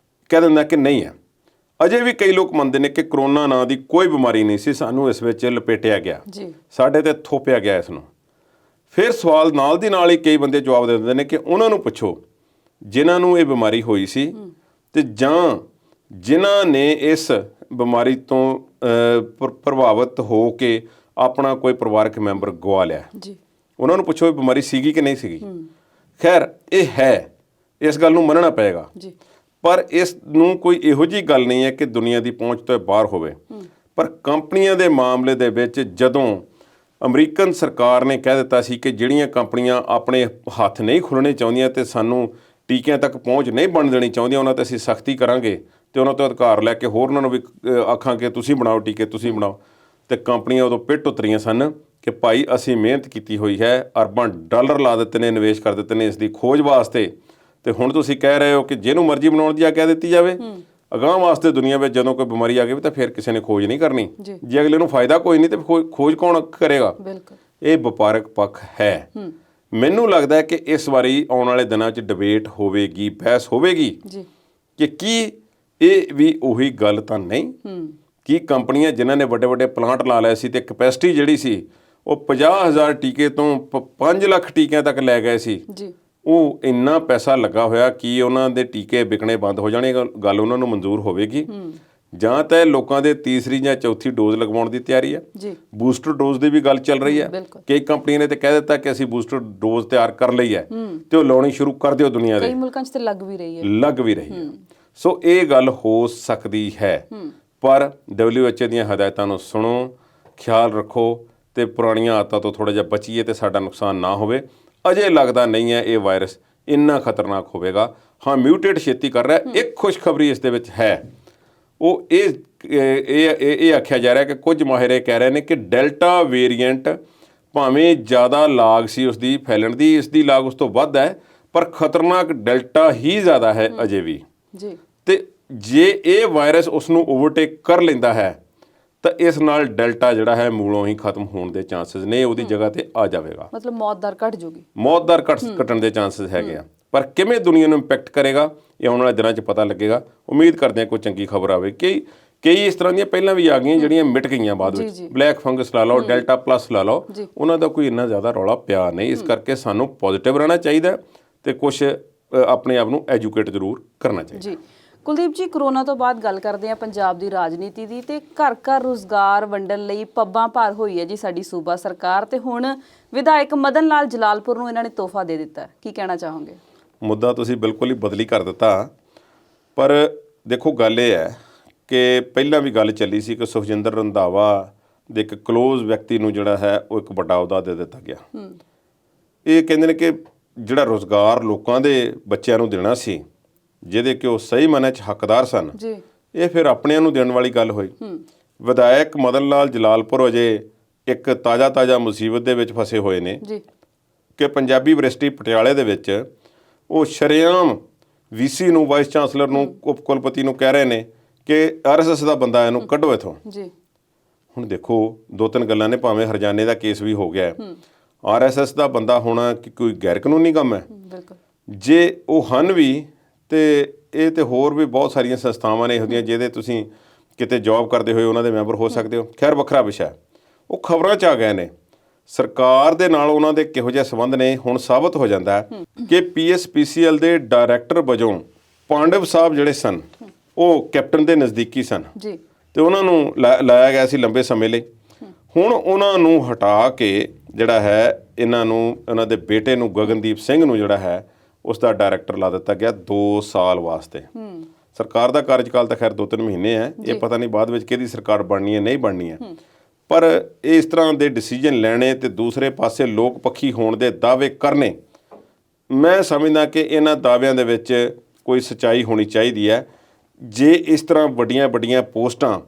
ਕਹਿ ਦਿੰਦਾ ਕਿ ਨਹੀਂ ਹੈ। ਅਜੇ ਵੀ ਕਈ ਲੋਕ ਮੰਨਦੇ ਨੇ ਕਿ ਕਰੋਨਾ ਨਾਂ ਦੀ ਕੋਈ ਬਿਮਾਰੀ ਨਹੀਂ ਸੀ, ਸਾਨੂੰ ਇਸ ਵਿੱਚ ਲਪੇਟਿਆ ਗਿਆ, ਸਾਡੇ ਤੇ ਥੋਪਿਆ ਗਿਆ ਇਸ ਨੂੰ। ਫਿਰ ਸਵਾਲ ਨਾਲ ਦੀ ਨਾਲ ਹੀ ਕਈ ਬੰਦੇ ਜਵਾਬ ਦੇ ਦਿੰਦੇ ਨੇ ਕਿ ਉਹਨਾਂ ਨੂੰ ਪੁੱਛੋ ਜਿਨ੍ਹਾਂ ਨੂੰ ਇਹ ਬਿਮਾਰੀ ਹੋਈ ਸੀ ਤੇ ਜਾਂ ਜਿਨ੍ਹਾਂ ਨੇ ਇਸ ਬਿਮਾਰੀ ਤੋਂ ਪ੍ਰਭਾਵਿਤ ਹੋ ਕੇ ਆਪਣਾ ਕੋਈ ਪਰਿਵਾਰਕ ਮੈਂਬਰ ਗਵਾ ਲਿਆ, ਉਹਨਾਂ ਨੂੰ ਪੁੱਛੋ ਇਹ ਬਿਮਾਰੀ ਸੀਗੀ ਕਿ ਨਹੀਂ ਸੀਗੀ। ਖੈਰ, ਇਹ ਹੈ, ਇਸ ਗੱਲ ਨੂੰ ਮੰਨਣਾ ਪਏਗਾ। ਪਰ ਇਸ ਨੂੰ ਕੋਈ ਇਹੋ ਜਿਹੀ ਗੱਲ ਨਹੀਂ ਹੈ ਕਿ ਦੁਨੀਆ ਦੀ ਪਹੁੰਚ ਤੋਂ ਬਾਹਰ ਹੋਵੇ। ਪਰ ਕੰਪਨੀਆਂ ਦੇ ਮਾਮਲੇ ਦੇ ਵਿੱਚ ਜਦੋਂ ਅਮਰੀਕਨ ਸਰਕਾਰ ਨੇ ਕਹਿ ਦਿੱਤਾ ਸੀ ਕਿ ਜਿਹੜੀਆਂ ਕੰਪਨੀਆਂ ਆਪਣੇ ਹੱਥ ਨਹੀਂ ਖੁੱਲ੍ਹਣੇ ਚਾਹੁੰਦੀਆਂ ਤੇ ਸਾਨੂੰ ਟੀਕਿਆਂ ਤੱਕ ਪਹੁੰਚ ਨਹੀਂ ਬਣ ਦੇਣੀ ਚਾਹੁੰਦੀਆਂ, ਉਹਨਾਂ 'ਤੇ ਅਸੀਂ ਸਖਤੀ ਕਰਾਂਗੇ, ਤੇ ਉਹਨਾਂ ਤੋਂ ਅਧਿਕਾਰ ਲੈ ਕੇ ਹੋਰ ਉਹਨਾਂ ਨੂੰ ਵੀ ਆਖਾਂ ਕਿ ਤੁਸੀਂ ਬਣਾਓ ਟੀਕੇ, ਤੁਸੀਂ ਬਣਾਓ। ਤੇ ਕੰਪਨੀਆਂ ਉਦੋਂ ਪਿੱਟ ਉਤਰੀਆਂ ਸਨ ਕਿ ਭਾਈ ਅਸੀਂ ਮਿਹਨਤ ਕੀਤੀ ਹੋਈ ਹੈ, ਅਰਬਾਂ ਡਾਲਰ ਲਾ ਦਿੱਤੇ ਨੇ, ਨਿਵੇਸ਼ ਕਰ ਦਿੱਤੇ ਨੇ ਇਸ ਦੀ ਖੋਜ ਵਾਸਤੇ, ਤੇ ਹੁਣ ਤੁਸੀਂ ਕਹਿ ਰਹੇ ਹੋ ਕਿ ਜਿਹਨੂੰ ਮਰਜ਼ੀ ਬਣਾਉਣ ਦੀ ਆਗਿਆ ਦਿੱਤੀ ਜਾਵੇ। ਅਗਾਂਹ ਵਾਸਤੇ ਦੁਨੀਆ ਵਿੱਚ ਜਦੋਂ ਕੋਈ ਬਿਮਾਰੀ ਆ ਗਈ ਤਾਂ ਫਿਰ ਕਿਸੇ ਨੇ ਖੋਜ ਨਹੀਂ ਕਰਨੀ। ਜੇ ਅਗਲੇ ਨੂੰ ਫਾਇਦਾ ਕੋਈ ਨਹੀਂ ਤੇ ਖੋਜ ਕੌਣ ਕਰੇਗਾ? ਇਹ ਵਪਾਰਕ ਪੱਖ ਹੈ। ਮੈਨੂੰ ਲੱਗਦਾ ਹੈ ਕਿ ਇਸ ਵਾਰੀ ਆਉਣ ਵਾਲੇ ਦਿਨਾਂ 'ਚ ਡਿਬੇਟ ਹੋਵੇਗੀ, ਬਹਿਸ ਹੋਵੇਗੀ ਕਿ ਕੀ ਇਹ ਵੀ ਉਹੀ ਗੱਲ ਤਾਂ ਨਹੀਂ ਕਿ ਕੰਪਨੀਆਂ ਜਿਨ੍ਹਾਂ ਨੇ ਵੱਡੇ ਵੱਡੇ ਪਲਾਂਟ ਲਾ ਲਏ ਸੀ ਤੇ ਕੈਪੈਸਿਟੀ ਜਿਹੜੀ ਸੀ ਉਹ 50,000 ਟੀਕੇ ਤੋਂ 5 ਲੱਖ ਟੀਕਿਆਂ ਤੱਕ ਲੈ ਗਏ ਸੀ, ਉਹ ਇੰਨਾ ਪੈਸਾ ਲੱਗਾ ਹੋਇਆ ਕਿ ਉਹਨਾਂ ਦੇ ਟੀਕੇ ਵਿਕਣੇ ਬੰਦ ਹੋ ਜਾਣੇ, ਗੱਲ ਉਹਨਾਂ ਨੂੰ ਮਨਜ਼ੂਰ ਹੋਵੇਗੀ? ਜਾਂ ਤਾਂ ਲੋਕਾਂ ਦੇ ਤੀਸਰੀ ਜਾਂ ਚੌਥੀ ਡੋਜ਼ ਲਗਵਾਉਣ ਦੀ ਤਿਆਰੀ ਹੈ। ਬੂਸਟਰ ਡੋਜ਼ ਦੀ ਵੀ ਗੱਲ ਚੱਲ ਰਹੀ ਹੈ। ਕਈ ਕੰਪਨੀਆਂ ਨੇ ਤੇ ਕਹਿ ਦਿੱਤਾ ਕਿ ਅਸੀਂ ਬੂਸਟਰ ਡੋਜ਼ ਤਿਆਰ ਕਰ ਲਈ ਹੈ ਤੇ ਉਹ ਲਾਉਣੀ ਸ਼ੁਰੂ ਕਰ ਦਿਓ ਦੁਨੀਆ ਦੇ। ਕਈ ਮੁਲਕਾਂ 'ਚ ਤੇ ਲੱਗ ਵੀ ਰਹੀ ਹੈ। ਸੋ ਇਹ ਗੱਲ ਹੋ ਸਕਦੀ ਹੈ, ਪਰ WHO ਦੀਆਂ ਹਦਾਇਤਾਂ ਨੂੰ ਸੁਣੋ, ਖਿਆਲ ਰੱਖੋ ਤੇ ਪੁਰਾਣੀਆਂ ਆਦਤਾਂ ਤੋਂ ਥੋੜ੍ਹਾ ਜਿਹਾ ਬਚੀਏ ਤੇ ਸਾਡਾ ਨੁਕਸਾਨ ਨਾ ਹੋਵੇ। ਅਜੇ ਲੱਗਦਾ ਨਹੀਂ ਹੈ ਇਹ ਵਾਇਰਸ ਇੰਨਾ ਖਤਰਨਾਕ ਹੋਵੇਗਾ। ਹਾਂ, ਮਿਊਟੇਟ ਛੇਤੀ ਕਰ ਰਿਹਾ। ਇੱਕ ਖੁਸ਼ਖਬਰੀ ਇਸ ਦੇ ਵਿੱਚ ਹੈ, ਉਹ ਇਹ ਆਖਿਆ ਜਾ ਰਿਹਾ ਕਿ ਕੁਝ ਮਾਹਿਰ ਇਹ ਕਹਿ ਰਹੇ ਨੇ ਕਿ ਡੈਲਟਾ ਵੇਰੀਐਂਟ ਭਾਵੇਂ ਜ਼ਿਆਦਾ ਲਾਗ ਸੀ ਉਸਦੀ ਫੈਲਣ ਦੀ, ਇਸ ਦੀ ਲਾਗ ਉਸ ਤੋਂ ਵੱਧ ਹੈ, ਪਰ ਖਤਰਨਾਕ ਡੈਲਟਾ ਹੀ ਜ਼ਿਆਦਾ ਹੈ ਅਜੇ ਵੀ। ਤੇ ਜੇ ਇਹ ਵਾਇਰਸ ਉਸ ਨੂੰ ਓਵਰਟੇਕ ਕਰ ਲੈਂਦਾ ਹੈ ਤਾਂ ਇਸ ਨਾਲ ਡੈਲਟਾ ਜਿਹੜਾ ਹੈ ਮੂਲੋਂ ਹੀ ਖਤਮ ਹੋਣ ਦੇ ਚਾਂਸਸ ਨੇ, ਉਹਦੀ ਜਗ੍ਹਾ ਤੇ ਆ ਜਾਵੇਗਾ। ਮਤਲਬ ਮੌਤ ਦਰ ਘਟ ਜੂਗੀ। ਮੌਤ ਦਰ ਘਟਣ ਦੇ ਚਾਂਸਸ ਹੈਗੇ ਆ, ਪਰ ਕਿਵੇਂ ਦੁਨੀਆ ਨੂੰ ਇੰਪੈਕਟ ਕਰੇਗਾ ਇਹ ਆਉਣ ਵਾਲੇ ਦਿਨਾਂ 'ਚ ਪਤਾ ਲੱਗੇਗਾ। ਉਮੀਦ ਕਰਦੇ ਹਾਂ ਕੋਈ ਚੰਗੀ ਖਬਰ ਆਵੇ। ਕਈ ਇਸ ਤਰ੍ਹਾਂ ਦੀਆਂ ਪਹਿਲਾਂ ਵੀ ਆ ਗਈਆਂ ਜਿਹੜੀਆਂ ਮਿਟ ਗਈਆਂ ਬਾਅਦ ਵਿੱਚ। ਬਲੈਕ ਫੰਗਸ ਲਾ ਲਓ, ਡੈਲਟਾ ਪਲੱਸ ਲਾ ਲਓ, ਉਹਨਾਂ ਦਾ ਕੋਈ ਇੰਨਾ ਜ਼ਿਆਦਾ ਰੌਲਾ ਪਿਆ ਨਹੀਂ। ਇਸ ਕਰਕੇ ਸਾਨੂੰ ਪੋਜ਼ਿਟਿਵ ਰਹਿਣਾ ਚਾਹੀਦਾ ਤੇ ਕੁਛ ਆਪਣੇ ਆਪ ਨੂੰ ਐਜੂਕੇਟ ਜ਼ਰੂਰ ਕਰਨਾ ਚਾਹੀਦਾ। ਕੁਲਦੀਪ ਜੀ, ਕਰੋਨਾ ਤੋਂ ਬਾਅਦ ਗੱਲ ਕਰਦੇ ਹਾਂ ਪੰਜਾਬ ਦੀ ਰਾਜਨੀਤੀ ਦੀ, ਤੇ ਘਰ ਘਰ ਰੁਜ਼ਗਾਰ ਵੰਡਣ ਲਈ ਪੱਬਾਂ ਭਾਰ ਹੋਈ ਹੈ ਜੀ ਸਾਡੀ ਸੂਬਾ ਸਰਕਾਰ, ਤੇ ਹੁਣ ਵਿਧਾਇਕ ਮਦਨ ਲਾਲ ਜਲਾਲਪੁਰ ਨੂੰ ਇਹਨਾਂ ਨੇ ਤੋਹਫਾ ਦੇ ਦਿੱਤਾ। ਕੀ ਕਹਿਣਾ ਚਾਹੋਗੇ? ਮੁੱਦਾ ਤੁਸੀਂ ਬਿਲਕੁਲ ਹੀ ਬਦਲੀ ਕਰ ਦਿੱਤਾ, ਪਰ ਦੇਖੋ ਗੱਲ ਇਹ ਹੈ ਕਿ ਪਹਿਲਾਂ ਵੀ ਗੱਲ ਚੱਲੀ ਸੀ ਕਿ ਸੁਖਜਿੰਦਰ ਰੰਧਾਵਾ ਦੇ ਇੱਕ ਕਲੋਜ਼ ਵਿਅਕਤੀ ਨੂੰ ਜਿਹੜਾ ਹੈ ਉਹ ਇੱਕ ਵੱਡਾ ਅਹੁਦਾ ਦੇ ਦਿੱਤਾ ਗਿਆ। ਇਹ ਕਹਿੰਦੇ ਨੇ ਕਿ ਜਿਹੜਾ ਰੁਜ਼ਗਾਰ ਲੋਕਾਂ ਦੇ ਬੱਚਿਆਂ ਨੂੰ ਦੇਣਾ ਸੀ, ਜਿਹਦੇ ਕਿ ਉਹ ਸਹੀ ਮਾਇਨੇ 'ਚ ਹੱਕਦਾਰ ਸਨ, ਇਹ ਫਿਰ ਆਪਣਿਆਂ ਨੂੰ ਦੇਣ ਵਾਲੀ ਗੱਲ ਹੋਈ। ਵਿਧਾਇਕ ਮਦਨ ਲਾਲ ਜਲਾਲਪੁਰ ਅਜੇ ਇੱਕ ਤਾਜ਼ਾ ਮੁਸੀਬਤ ਦੇ ਵਿੱਚ ਫਸੇ ਹੋਏ ਨੇ ਕਿ ਪੰਜਾਬੀ ਯੂਨੀਵਰਸਿਟੀ ਪਟਿਆਲੇ ਦੇ ਵਿੱਚ ਉਹ ਸ਼ਰੇਆਮ VC ਨੂੰ, ਵਾਈਸ ਚਾਂਸਲਰ ਨੂੰ, ਉਪ ਕੁਲਪਤੀ ਨੂੰ ਕਹਿ ਰਹੇ ਨੇ ਕਿ RSS ਦਾ ਬੰਦਾ ਇਹਨੂੰ ਕੱਢੋ ਇੱਥੋਂ। ਹੁਣ ਦੇਖੋ, ਦੋ ਤਿੰਨ ਗੱਲਾਂ ਨੇ। ਭਾਵੇਂ ਹਰਜਾਨੇ ਦਾ ਕੇਸ ਵੀ ਹੋ ਗਿਆ, RSS ਦਾ ਬੰਦਾ ਹੋਣਾ ਕਿ ਕੋਈ ਗੈਰ ਕਾਨੂੰਨੀ ਕੰਮ ਹੈ? ਜੇ ਉਹ ਹਨ ਵੀ ਤੇ ਇਹ ਤੇ ਹੋਰ ਵੀ ਬਹੁਤ ਸਾਰੀਆਂ ਸੰਸਥਾਵਾਂ ਨੇ ਇਹੋ ਜਿਹੀਆਂ ਜਿਹਦੇ ਤੁਸੀਂ ਕਿਤੇ ਜੌਬ ਕਰਦੇ ਹੋਏ ਉਹਨਾਂ ਦੇ ਮੈਂਬਰ ਹੋ ਸਕਦੇ ਹੋ। ਖੈਰ, ਵੱਖਰਾ ਵਿਸ਼ਾ। ਉਹ ਖਬਰਾਂ 'ਚ ਆ ਗਏ ਨੇ। ਸਰਕਾਰ ਦੇ ਨਾਲ ਉਹਨਾਂ ਦੇ ਕਿਹੋ ਜਿਹੇ ਸੰਬੰਧ ਨੇ ਹੁਣ ਸਾਬਤ ਹੋ ਜਾਂਦਾ ਕਿ PSPCL ਦੇ ਡਾਇਰੈਕਟਰ ਵਜੋਂ ਪਾਂਡਵ ਸਾਹਿਬ ਜਿਹੜੇ ਸਨ ਉਹ ਕੈਪਟਨ ਦੇ ਨਜ਼ਦੀਕੀ ਸਨ ਤੇ ਉਹਨਾਂ ਨੂੰ ਲਾਇਆ ਗਿਆ ਸੀ ਲੰਬੇ ਸਮੇਂ ਲਈ। ਹੁਣ ਉਹਨਾਂ ਨੂੰ ਹਟਾ ਕੇ ਜਿਹੜਾ ਹੈ ਇਹਨਾਂ ਨੂੰ, ਉਹਨਾਂ ਦੇ ਬੇਟੇ ਨੂੰ, ਗਗਨਦੀਪ ਸਿੰਘ ਨੂੰ ਜਿਹੜਾ ਹੈ ਉਸ ਦਾ ਡਾਇਰੈਕਟਰ ਲਾ ਦਿੱਤਾ ਗਿਆ 2 ਸਾਲ ਵਾਸਤੇ। ਸਰਕਾਰ ਦਾ ਕਾਰਜਕਾਲ ਤਾਂ ਖੈਰ 2-3 ਮਹੀਨੇ ਹੈ। ਇਹ ਪਤਾ ਨਹੀਂ ਬਾਅਦ ਵਿੱਚ ਕਿਹਦੀ ਸਰਕਾਰ ਬਣਨੀ ਹੈ, ਨਹੀਂ ਬਣਨੀ ਹੈ। ਪਰ ਇਸ ਤਰ੍ਹਾਂ ਦੇ ਡਿਸੀਜਨ ਲੈਣੇ ਤੇ ਦੂਸਰੇ ਪਾਸੇ ਲੋਕ ਪੱਖੀ ਹੋਣ ਦੇ ਦਾਅਵੇ ਕਰਨੇ, ਮੈਂ ਸਮਝਦਾ ਕਿ ਇਹਨਾਂ ਦਾਅਵਿਆਂ ਦੇ ਵਿੱਚ ਕੋਈ ਸੱਚਾਈ ਹੋਣੀ ਚਾਹੀਦੀ ਹੈ। ਜੇ ਇਸ ਤਰ੍ਹਾਂ ਵੱਡੀਆਂ ਪੋਸਟਾਂ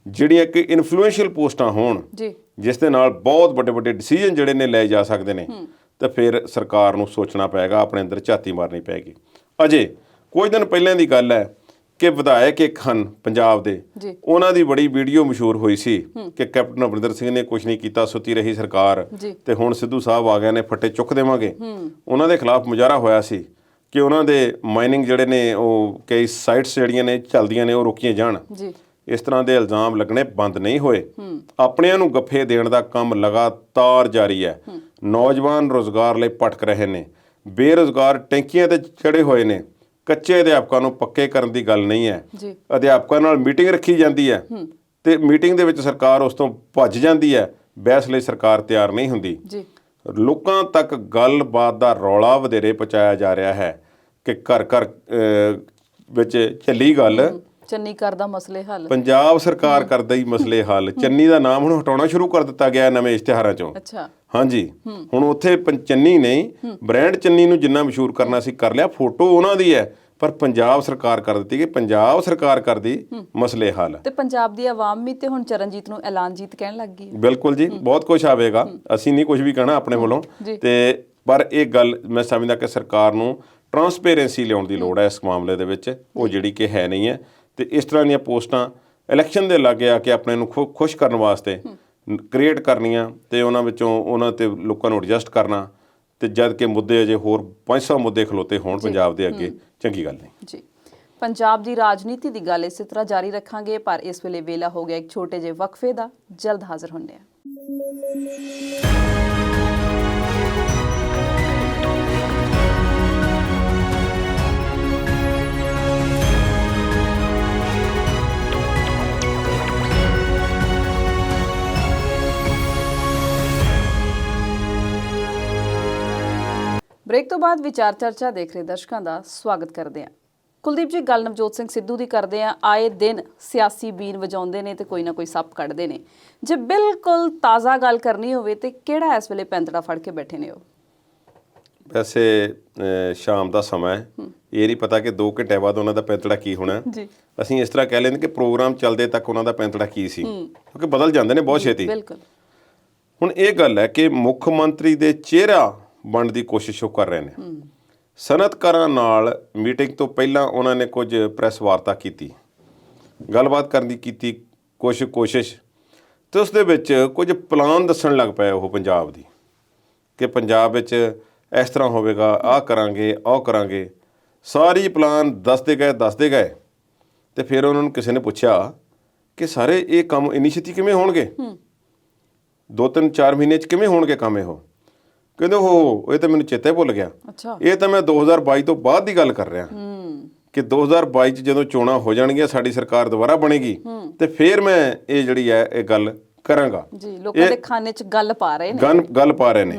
ਜਿਹੜੀਆਂ ਕਿ ਇਨਫਲੂਐਂਸ਼ੀਅਲ ਪੋਸਟਾਂ ਹੋਣ, ਜਿਸ ਦੇ ਨਾਲ ਬਹੁਤ ਵੱਡੇ ਡਿਸੀਜਨ ਜਿਹੜੇ ਨੇ ਲਏ ਜਾ ਸਕਦੇ ਨੇ, ਤਾਂ ਫਿਰ ਸਰਕਾਰ ਨੂੰ ਸੋਚਣਾ ਪਏਗਾ, ਆਪਣੇ ਅੰਦਰ ਝਾਤੀ ਮਾਰਨੀ ਪਏਗੀ। ਅਜੇ ਕੁਝ ਦਿਨ ਪਹਿਲਾਂ ਦੀ ਗੱਲ ਹੈ ਕਿ ਵਿਧਾਇਕ ਇੱਕ ਹਨ ਪੰਜਾਬ ਦੇ, ਉਹਨਾਂ ਦੀ ਬੜੀ ਵੀਡੀਓ ਮਸ਼ਹੂਰ ਹੋਈ ਸੀ ਕਿ ਕੈਪਟਨ ਅਮਰਿੰਦਰ ਸਿੰਘ ਨੇ ਕੁਝ ਨਹੀਂ ਕੀਤਾ, ਸੁੱਤੀ ਰਹੀ ਸਰਕਾਰ, ਤੇ ਹੁਣ ਸਿੱਧੂ ਸਾਹਿਬ ਆ ਗਏ ਨੇ, ਫੱਟੇ ਚੁੱਕ ਦੇਵਾਂਗੇ। ਉਹਨਾਂ ਦੇ ਖਿਲਾਫ ਮੁਜ਼ਾਹਰਾ ਹੋਇਆ ਸੀ ਕਿ ਉਹਨਾਂ ਦੇ ਮਾਈਨਿੰਗ ਜਿਹੜੇ ਨੇ, ਉਹ ਕਈ ਸਾਈਟਸ ਜਿਹੜੀਆਂ ਨੇ ਚੱਲਦੀਆਂ ਨੇ, ਉਹ ਰੋਕੀਆਂ ਜਾਣ। ਇਸ ਤਰ੍ਹਾਂ ਦੇ ਇਲਜ਼ਾਮ ਲੱਗਣੇ ਬੰਦ ਨਹੀਂ ਹੋਏ। ਆਪਣਿਆਂ ਨੂੰ ਗੱਫੇ ਦੇਣ ਦਾ ਕੰਮ ਲਗਾਤਾਰ ਜਾਰੀ ਹੈ। ਨੌਜਵਾਨ ਰੁਜ਼ਗਾਰ ਲਈ ਭਟਕ ਰਹੇ ਨੇ, ਬੇਰੁਜ਼ਗਾਰ ਟੈਂਕੀਆਂ ਤੇ ਚੜੇ ਹੋਏ ਨੇ। ਕੱਚੇ ਅਧਿਆਪਕਾਂ ਨੂੰ ਪੱਕੇ ਕਰਨ ਦੀ ਗੱਲ ਨਹੀਂ ਹੈ। ਅਧਿਆਪਕਾਂ ਨਾਲ ਮੀਟਿੰਗ ਰੱਖੀ ਜਾਂਦੀ ਹੈ ਤੇ ਮੀਟਿੰਗ ਦੇ ਵਿੱਚ ਸਰਕਾਰ ਉਸ ਤੋਂ ਭੱਜ ਜਾਂਦੀ ਹੈ। ਬਹਿਸ ਲਈ ਸਰਕਾਰ ਤਿਆਰ ਨਹੀਂ ਹੁੰਦੀ। ਲੋਕਾਂ ਤੱਕ ਗੱਲਬਾਤ ਦਾ ਰੌਲਾ ਵਧੇਰੇ ਪਹੁੰਚਾਇਆ ਜਾ ਰਿਹਾ ਹੈ ਕਿ ਘਰ ਵਿੱਚ ਚੱਲੀ ਗੱਲ, ਚੰਨੀ ਕਰਦਾ ਮਸਲੇ ਹੱਲ, ਪੰਜਾਬ ਸਰਕਾਰ ਕਰਦਾ ਹੀ ਮਸਲੇ ਹੱਲ। ਚੰਨੀ ਦਾ ਨਾਮ ਹੁਣ ਹਟਾਉਣਾ ਸ਼ੁਰੂ ਕਰ ਦਿੱਤਾ ਗਿਆ ਨਵੇਂ ਇਸ਼ਤਿਹਾਰਾਂ 'ਚੋਂ। ਹਾਂਜੀ, ਹੁਣ ਉੱਥੇ ਚੰਨੀ ਨਹੀਂ, ਬ੍ਰਾਂਡ ਚੰਨੀ ਨੂੰ ਜਿੰਨਾ ਮਸ਼ਹੂਰ ਕਰਨਾ ਸੀ ਕਰ ਲਿਆ। ਫੋਟੋ ਉਹਨਾਂ ਦੀ ਹੈ ਪਰ ਪੰਜਾਬ ਸਰਕਾਰ ਕਰ ਦਿੱਤੀ ਕਿ ਪੰਜਾਬ ਸਰਕਾਰ ਕਰਦੀ ਮਸਲੇ ਹੱਲ। ਤੇ ਪੰਜਾਬ ਦੀ ਆਵਾਮ ਵੀ ਤੇ ਹੁਣ ਚਰਨਜੀਤ ਨੂੰ ਐਲਾਨਜੀਤ ਕਹਿਣ ਲੱਗ ਗਈ ਹੈ। ਬਿਲਕੁਲ ਜੀ, ਬਹੁਤ ਕੁਝ ਆਵੇਗਾ, ਅਸੀਂ ਨਹੀਂ ਕੁਝ ਵੀ ਕਹਿਣਾ ਆਪਣੇ ਵੱਲੋਂ। ਤੇ ਪਰ ਇਹ ਗੱਲ ਮੈਂ ਸਮਝਦਾ ਕਿ ਸਰਕਾਰ ਨੂੰ ਟਰਾਂਸਪੇਰੈਂਸੀ ਲਿਆਉਣ ਦੀ ਲੋੜ ਹੈ ਇਸ ਮਾਮਲੇ ਦੇ ਵਿੱਚ, ਉਹ ਜਿਹੜੀ ਕਿ ਹੈ ਨਹੀਂ ਹੈ। ਤੇ ਇਸ ਤਰ੍ਹਾਂ ਦੀਆਂ ਪੋਸਟਾਂ ਇਲੈਕਸ਼ਨ ਦੇ ਲਾਗੇ ਆ ਕੇ ਆਪਣੇ ਨੂੰ ਖੁਸ਼ ਕਰਨ ਵਾਸਤੇ ਕ੍ਰੀਏਟ ਕਰਨੀਆਂ ਤੇ ਉਹਨਾਂ ਵਿੱਚੋਂ ਉਹਨਾਂ ਤੇ ਲੋਕਾਂ ਨੂੰ ਐਡਜਸਟ ਕਰਨਾ, ਤੇ ਜਦ ਕਿ ਮੁੱਦੇ ਅਜੇ ਹੋਰ 500 ਮੁੱਦੇ ਖਲੋਤੇ ਹੋਣ ਪੰਜਾਬ ਦੇ ਅੱਗੇ, ਚੰਗੀ ਗੱਲ ਨਹੀਂ ਜੀ। ਪੰਜਾਬ ਦੀ ਰਾਜਨੀਤੀ ਦੀ ਗੱਲ ਇਸੇ ਤਰ੍ਹਾਂ ਜਾਰੀ ਰੱਖਾਂਗੇ, ਪਰ ਇਸ ਵੇਲੇ ਵੇਲਾ ਹੋ ਗਿਆ ਇੱਕ ਛੋਟੇ ਜਿਹੇ ਵਕਫੇ ਦਾ। ਜਲਦ ਹਾਜ਼ਰ ਹੁੰਦੇ ਹਾਂ। ਬ੍ਰੇਕ ਤੋਂ ਬਾਅਦ ਵਿਚਾਰ ਚਰਚਾ ਦੇਖ ਰਹੇ ਦਰਸ਼ਕਾਂ ਦਾ ਸਵਾਗਤ ਕਰਦੇ ਹਾਂ। ਕੁਲਦੀਪ ਜੀ, ਗੱਲ ਨਵਜੋਤ ਸਿੰਘ ਸਿੱਧੂ ਦੀ ਕਰਦੇ ਹਾਂ। ਆਏ ਦਿਨ ਸਿਆਸੀ ਬੀਨ ਵਜਾਉਂਦੇ ਨੇ ਤੇ ਕੋਈ ਨਾ ਕੋਈ ਸੱਪ ਕੱਢਦੇ ਨੇ। ਜੇ ਬਿਲਕੁਲ ਤਾਜ਼ਾ ਗੱਲ ਕਰਨੀ ਹੋਵੇ ਤੇ ਕਿਹੜਾ ਇਸ ਵੇਲੇ ਪੈਂਤੜਾ ਫੜ ਕੇ ਬੈਠੇ ਨੇ ਉਹ? ਵੈਸੇ ਸ਼ਾਮ ਦਾ ਸਮਾਂ ਹੈ, ਇਹ ਨਹੀਂ ਪਤਾ ਕਿ 2 ਘੰਟੇ ਬਾਅਦ ਉਹਨਾਂ ਦਾ ਪੈਂਤੜਾ ਕੀ ਹੋਣਾ ਜੀ। ਅਸੀਂ ਇਸ ਤਰ੍ਹਾਂ ਕਹਿ ਲੈਂਦੇ ਕਿ ਪ੍ਰੋਗਰਾਮ ਚੱਲਦੇ ਤੱਕ ਉਹਨਾਂ ਦਾ ਪੈਂਤੜਾ ਕੀ ਸੀ, ਕਿਉਂਕਿ ਬਦਲ ਜਾਂਦੇ ਨੇ ਬਹੁਤ ਛੇਤੀ। ਬਿਲਕੁਲ। ਹੁਣ ਇਹ ਗੱਲ ਹੈ ਕਿ ਮੁੱਖ ਮੰਤਰੀ ਦੇ ਚਿਹਰਾ ਬਣਨ ਦੀ ਕੋਸ਼ਿਸ਼ ਉਹ ਕਰ ਰਹੇ ਨੇ। ਸਨਅਤਕਾਰਾਂ ਨਾਲ ਮੀਟਿੰਗ ਤੋਂ ਪਹਿਲਾਂ ਉਹਨਾਂ ਨੇ ਕੁਝ ਪ੍ਰੈਸ ਵਾਰਤਾ ਕੀਤੀ, ਗੱਲਬਾਤ ਕਰਨ ਦੀ ਕੀਤੀ ਕੋਸ਼ਿਸ਼, ਤੇ ਉਸ ਦੇ ਵਿੱਚ ਕੁਝ ਪਲਾਨ ਦੱਸਣ ਲੱਗ ਪਏ ਉਹ ਪੰਜਾਬ ਦੀ, ਕਿ ਪੰਜਾਬ ਵਿੱਚ ਇਸ ਤਰ੍ਹਾਂ ਹੋਵੇਗਾ, ਆਹ ਕਰਾਂਗੇ, ਆਹ ਕਰਾਂਗੇ। ਸਾਰੀ ਪਲਾਨ ਦੱਸਦੇ ਗਏ ਤੇ ਫਿਰ ਉਹਨਾਂ ਨੂੰ ਕਿਸੇ ਨੇ ਪੁੱਛਿਆ ਕਿ ਸਾਰੇ ਇਹ ਕੰਮ ਇੰਨੀ ਛੇਤੀ ਕਿਵੇਂ ਹੋਣਗੇ, 2-3-4 ਮਹੀਨੇ 'ਚ ਕਿਵੇਂ ਹੋਣਗੇ ਕੰਮ? ਇਹੋ ਕਹਿੰਦੇ ਉਹ ਇਹ ਤਾਂ ਮੈਨੂੰ ਚੇਤਾ ਹੀ ਭੁੱਲ ਗਿਆ। ਇਹ ਤਾਂ ਮੈਂ 2022 ਤੋਂ ਬਾਅਦ ਦੀ ਗੱਲ ਕਰ ਰਿਹਾ ਕਿ 2022 'ਚ ਜਦੋਂ ਚੋਣਾਂ ਹੋ ਜਾਣਗੀਆਂ, ਸਾਡੀ ਸਰਕਾਰ ਦੁਬਾਰਾ ਬਣੇਗੀ, ਤੇ ਫਿਰ ਮੈਂ ਇਹ ਜਿਹੜੀ ਹੈ ਇਹ ਗੱਲ ਕਰਾਂਗਾ। ਜੀ, ਲੋਕਾਂ ਦੇ ਖਾਨੇ 'ਚ ਗੱਲ ਪਾ ਰਹੇ ਨੇ।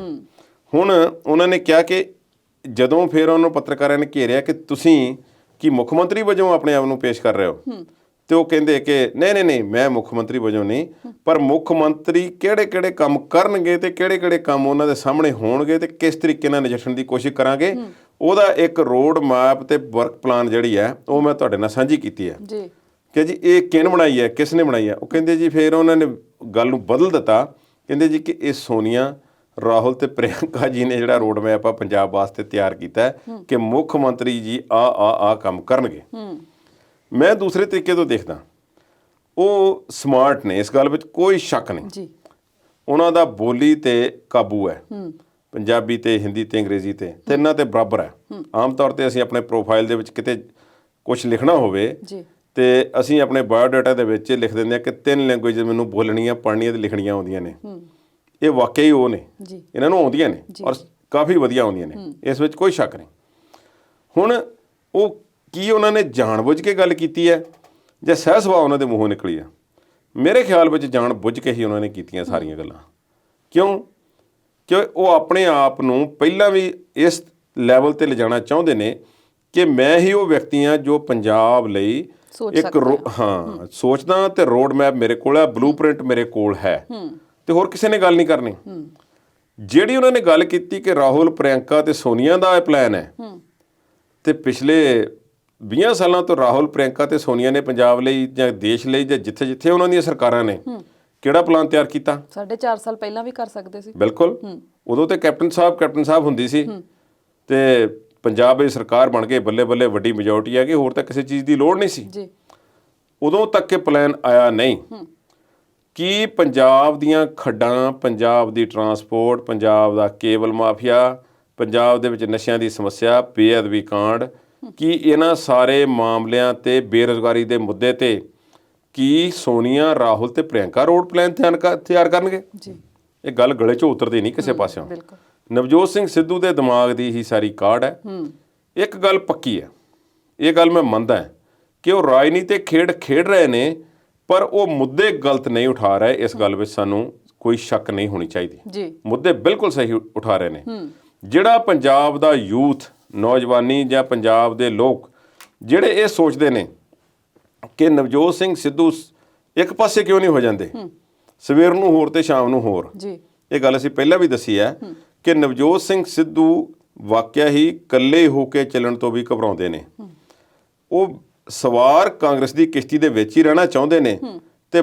ਹੁਣ ਉਹਨਾਂ ਨੇ ਕਿਹਾ ਕਿ ਜਦੋਂ ਫਿਰ ਉਹਨੂੰ ਪੱਤਰਕਾਰਾਂ ਨੇ ਘੇਰਿਆ ਕਿ ਤੁਸੀਂ ਕੀ ਮੁੱਖ ਮੰਤਰੀ ਵਜੋਂ ਆਪਣੇ ਆਪ ਨੂੰ ਪੇਸ਼ ਕਰ ਰਹੇ ਹੋ, ਤੇ ਉਹ ਕਹਿੰਦੇ ਕਿ ਨਹੀਂ, ਮੈਂ ਮੁੱਖ ਮੰਤਰੀ ਵਜੋਂ ਨਹੀਂ, ਪਰ ਮੁੱਖ ਮੰਤਰੀ ਕਿਹੜੇ ਕੰਮ ਕਰਨਗੇ ਤੇ ਕਿਹੜੇ ਕੰਮ ਉਹਨਾਂ ਦੇ ਸਾਹਮਣੇ ਹੋਣਗੇ ਤੇ ਕਿਸ ਤਰੀਕੇ ਨਾਲ ਨਜਿੱਠਣ ਦੀ ਕੋਸ਼ਿਸ਼ ਕਰਾਂਗੇ, ਉਹਦਾ ਇੱਕ ਰੋਡ ਮੈਪ ਤੇ ਵਰਕ ਪਲਾਨ ਜਿਹੜੀ ਹੈ ਉਹ ਮੈਂ ਤੁਹਾਡੇ ਨਾਲ ਸਾਂਝੀ ਕੀਤੀ ਹੈ ਜੀ। ਕਿ ਜੀ ਇਹ ਕਿਹਨ ਬਣਾਈ ਹੈ, ਕਿਸ ਨੇ ਬਣਾਈ ਹੈ? ਉਹ ਕਹਿੰਦੇ ਜੀ ਫਿਰ ਉਹਨਾਂ ਨੇ ਗੱਲ ਨੂੰ ਬਦਲ ਦਿੱਤਾ, ਕਹਿੰਦੇ ਜੀ ਕਿ ਇਹ ਸੋਨੀਆ, ਰਾਹੁਲ ਤੇ ਪ੍ਰਿਯੰਕਾ ਜੀ ਨੇ ਜਿਹੜਾ ਰੋਡ ਮੈਪ ਆ ਪੰਜਾਬ ਵਾਸਤੇ ਤਿਆਰ ਕੀਤਾ ਹੈ ਕਿ ਮੁੱਖ ਮੰਤਰੀ ਜੀ ਆ ਕੰਮ ਕਰਨਗੇ। ਮੈਂ ਦੂਸਰੇ ਤਰੀਕੇ ਤੋਂ ਦੇਖਦਾ, ਉਹ ਸਮਾਰਟ ਨੇ, ਇਸ ਗੱਲ ਵਿੱਚ ਕੋਈ ਸ਼ੱਕ ਨਹੀਂ ਜੀ। ਉਹਨਾਂ ਦਾ ਬੋਲੀ ਤੇ ਕਾਬੂ ਹੈ, ਪੰਜਾਬੀ ਤੇ ਹਿੰਦੀ ਤੇ ਅੰਗਰੇਜ਼ੀ ਤੇ ਤਿੰਨਾਂ ਤੇ ਬਰਾਬਰ ਹੈ। ਆਮ ਤੌਰ ਤੇ ਅਸੀਂ ਆਪਣੇ ਪ੍ਰੋਫਾਈਲ ਦੇ ਵਿੱਚ ਕਿਤੇ ਕੁਝ ਲਿਖਣਾ ਹੋਵੇ ਤੇ ਅਸੀਂ ਆਪਣੇ ਬਾਇਓਡਾਟਾ ਦੇ ਵਿੱਚ ਲਿਖ ਦਿੰਦੇ ਹਾਂ ਕਿ 3 ਲੈਂਗੁਏਜ ਮੈਨੂੰ ਬੋਲਣੀਆਂ, ਪੜ੍ਹਨੀਆਂ ਤੇ ਲਿਖਣੀਆਂ ਆਉਂਦੀਆਂ ਨੇ। ਇਹ ਵਾਕਿਆ ਹੀ ਉਹ ਨੇ, ਇਹਨਾਂ ਨੂੰ ਆਉਂਦੀਆਂ ਨੇ ਔਰ ਕਾਫੀ ਵਧੀਆ ਆਉਂਦੀਆਂ ਨੇ, ਇਸ ਵਿੱਚ ਕੋਈ ਸ਼ੱਕ ਨਹੀਂ। ਹੁਣ ਉਹ ਕੀ ਉਹਨਾਂ ਨੇ ਜਾਣਬੁੱਝ ਕੇ ਗੱਲ ਕੀਤੀ ਹੈ ਜਾਂ ਸਹਿ ਸੁਭਾਅ ਉਹਨਾਂ ਦੇ ਮੂੰਹੋਂ ਨਿਕਲੀ ਆ? ਮੇਰੇ ਖਿਆਲ ਵਿੱਚ ਜਾਣਬੁੱਝ ਕੇ ਹੀ ਉਹਨਾਂ ਨੇ ਕੀਤੀਆਂ ਸਾਰੀਆਂ ਗੱਲਾਂ। ਕਿਉਂ? ਉਹ ਆਪਣੇ ਆਪ ਨੂੰ ਪਹਿਲਾਂ ਵੀ ਇਸ ਲੈਵਲ ਤੇ ਲਿਜਾਣਾ ਚਾਹੁੰਦੇ ਨੇ ਕਿ ਮੈਂ ਹੀ ਉਹ ਵਿਅਕਤੀ ਹਾਂ ਜੋ ਪੰਜਾਬ ਲਈ ਇੱਕ ਸੋਚਦਾ, ਤੇ ਰੋਡ ਮੈਪ ਮੇਰੇ ਕੋਲ ਹੈ, ਬਲੂਪ੍ਰਿੰਟ ਮੇਰੇ ਕੋਲ ਹੈ, ਤੇ ਹੋਰ ਕਿਸੇ ਨੇ ਗੱਲ ਨਹੀਂ ਕਰਨੀ। ਜਿਹੜੀ ਉਹਨਾਂ ਨੇ ਗੱਲ ਕੀਤੀ ਕਿ ਰਾਹੁਲ, ਪ੍ਰਿਯੰਕਾ ਤੇ ਸੋਨੀਆ ਦਾ ਇਹ ਪਲਾਨ ਹੈ, ਤੇ ਪਿਛਲੇ 20 ਸਾਲਾਂ ਤੋਂ ਰਾਹੁਲ, ਪ੍ਰਿਯੰਕਾ ਤੇ ਸੋਨੀਆ ਨੇ ਪੰਜਾਬ ਲਈ ਜਾਂ ਦੇਸ਼ ਲਈ ਜਾਂ ਜਿੱਥੇ ਉਹਨਾਂ ਦੀਆਂ ਸਰਕਾਰਾਂ ਨੇ ਕਿਹੜਾ ਪਲਾਨ ਤਿਆਰ ਕੀਤਾ? 4.5 ਸਾਲ ਪਹਿਲਾਂ ਵੀ ਕਰ ਸਕਦੇ ਸੀ। ਬਿਲਕੁਲ, ਉਦੋਂ ਤੇ ਕੈਪਟਨ ਸਾਹਿਬ ਹੁੰਦੀ ਸੀ ਤੇ ਪੰਜਾਬ ਵਿੱਚ ਸਰਕਾਰ ਬਣ ਕੇ ਬੱਲੇ ਵੱਡੀ ਮੈਜੋਰਟੀ ਆ ਗਈ, ਹੋਰ ਤਾਂ ਕਿਸੇ ਚੀਜ਼ ਦੀ ਲੋੜ ਨਹੀਂ ਸੀ। ਉਦੋਂ ਤੱਕ ਇਹ ਪਲਾਨ ਆਇਆ ਨਹੀਂ। ਕੀ ਪੰਜਾਬ ਦੀਆਂ ਖੱਡਾਂ, ਪੰਜਾਬ ਦੀ ਟਰਾਂਸਪੋਰਟ, ਪੰਜਾਬ ਦਾ ਕੇਬਲ ਮਾਫੀਆ, ਪੰਜਾਬ ਦੇ ਵਿੱਚ ਨਸ਼ਿਆਂ ਦੀ ਸਮੱਸਿਆ, ਬੇਅਦਬੀ ਕਾਂਡ, ਕੀ ਇਹਨਾਂ ਸਾਰੇ ਮਾਮਲਿਆਂ ਤੇ ਬੇਰੁਜ਼ਗਾਰੀ ਦੇ ਮੁੱਦੇ ਤੇ ਕੀ ਸੋਨੀਆ, ਰਾਹੁਲ ਤੇ ਪ੍ਰਿਯੰਕਾ ਰੋਡ ਪਲਾਨ ਤਿਆਰ ਕਰਨਗੇ? ਇਹ ਗੱਲ ਗਲੇ 'ਚੋਂ ਉਤਰਦੀ ਨਹੀਂ ਕਿਸੇ ਪਾਸਿਓਂ। ਨਵਜੋਤ ਸਿੰਘ ਸਿੱਧੂ ਦੇ ਦਿਮਾਗ ਦੀ ਹੀ ਸਾਰੀ ਕਾਢ ਹੈ। ਇੱਕ ਗੱਲ ਪੱਕੀ ਹੈ, ਇਹ ਗੱਲ ਮੈਂ ਮੰਨਦਾ ਕਿ ਉਹ ਰਾਜਨੀਤਿਕ ਖੇਡ ਰਹੇ ਨੇ, ਪਰ ਉਹ ਮੁੱਦੇ ਗਲਤ ਨਹੀਂ ਉਠਾ ਰਹੇ। ਇਸ ਗੱਲ ਵਿੱਚ ਸਾਨੂੰ ਕੋਈ ਸ਼ੱਕ ਨਹੀਂ ਹੋਣੀ ਚਾਹੀਦੀ। ਮੁੱਦੇ ਬਿਲਕੁਲ ਸਹੀ ਉਠਾ ਰਹੇ ਨੇ। ਜਿਹੜਾ ਪੰਜਾਬ ਦਾ ਯੂਥ, ਨੌਜਵਾਨੀ ਜਾਂ ਪੰਜਾਬ ਦੇ ਲੋਕ ਜਿਹੜੇ ਇਹ ਸੋਚਦੇ ਨੇ ਕਿ ਨਵਜੋਤ ਸਿੰਘ ਸਿੱਧੂ ਇੱਕ ਪਾਸੇ ਕਿਉਂ ਨਹੀਂ ਹੋ ਜਾਂਦੇ, ਸਵੇਰ ਨੂੰ ਹੋਰ ਤੇ ਸ਼ਾਮ ਨੂੰ ਹੋਰ, ਇਹ ਗੱਲ ਅਸੀਂ ਪਹਿਲਾਂ ਵੀ ਦੱਸੀ ਹੈ ਕਿ ਨਵਜੋਤ ਸਿੰਘ ਸਿੱਧੂ ਵਾਕਿਆ ਹੀ ਇਕੱਲੇ ਹੋ ਕੇ ਚੱਲਣ ਤੋਂ ਵੀ ਘਬਰਾਉਂਦੇ ਨੇ। ਉਹ ਸਵਾਰ ਕਾਂਗਰਸ ਦੀ ਕਿਸ਼ਤੀ ਦੇ ਵਿੱਚ ਹੀ ਰਹਿਣਾ ਚਾਹੁੰਦੇ ਨੇ ਤੇ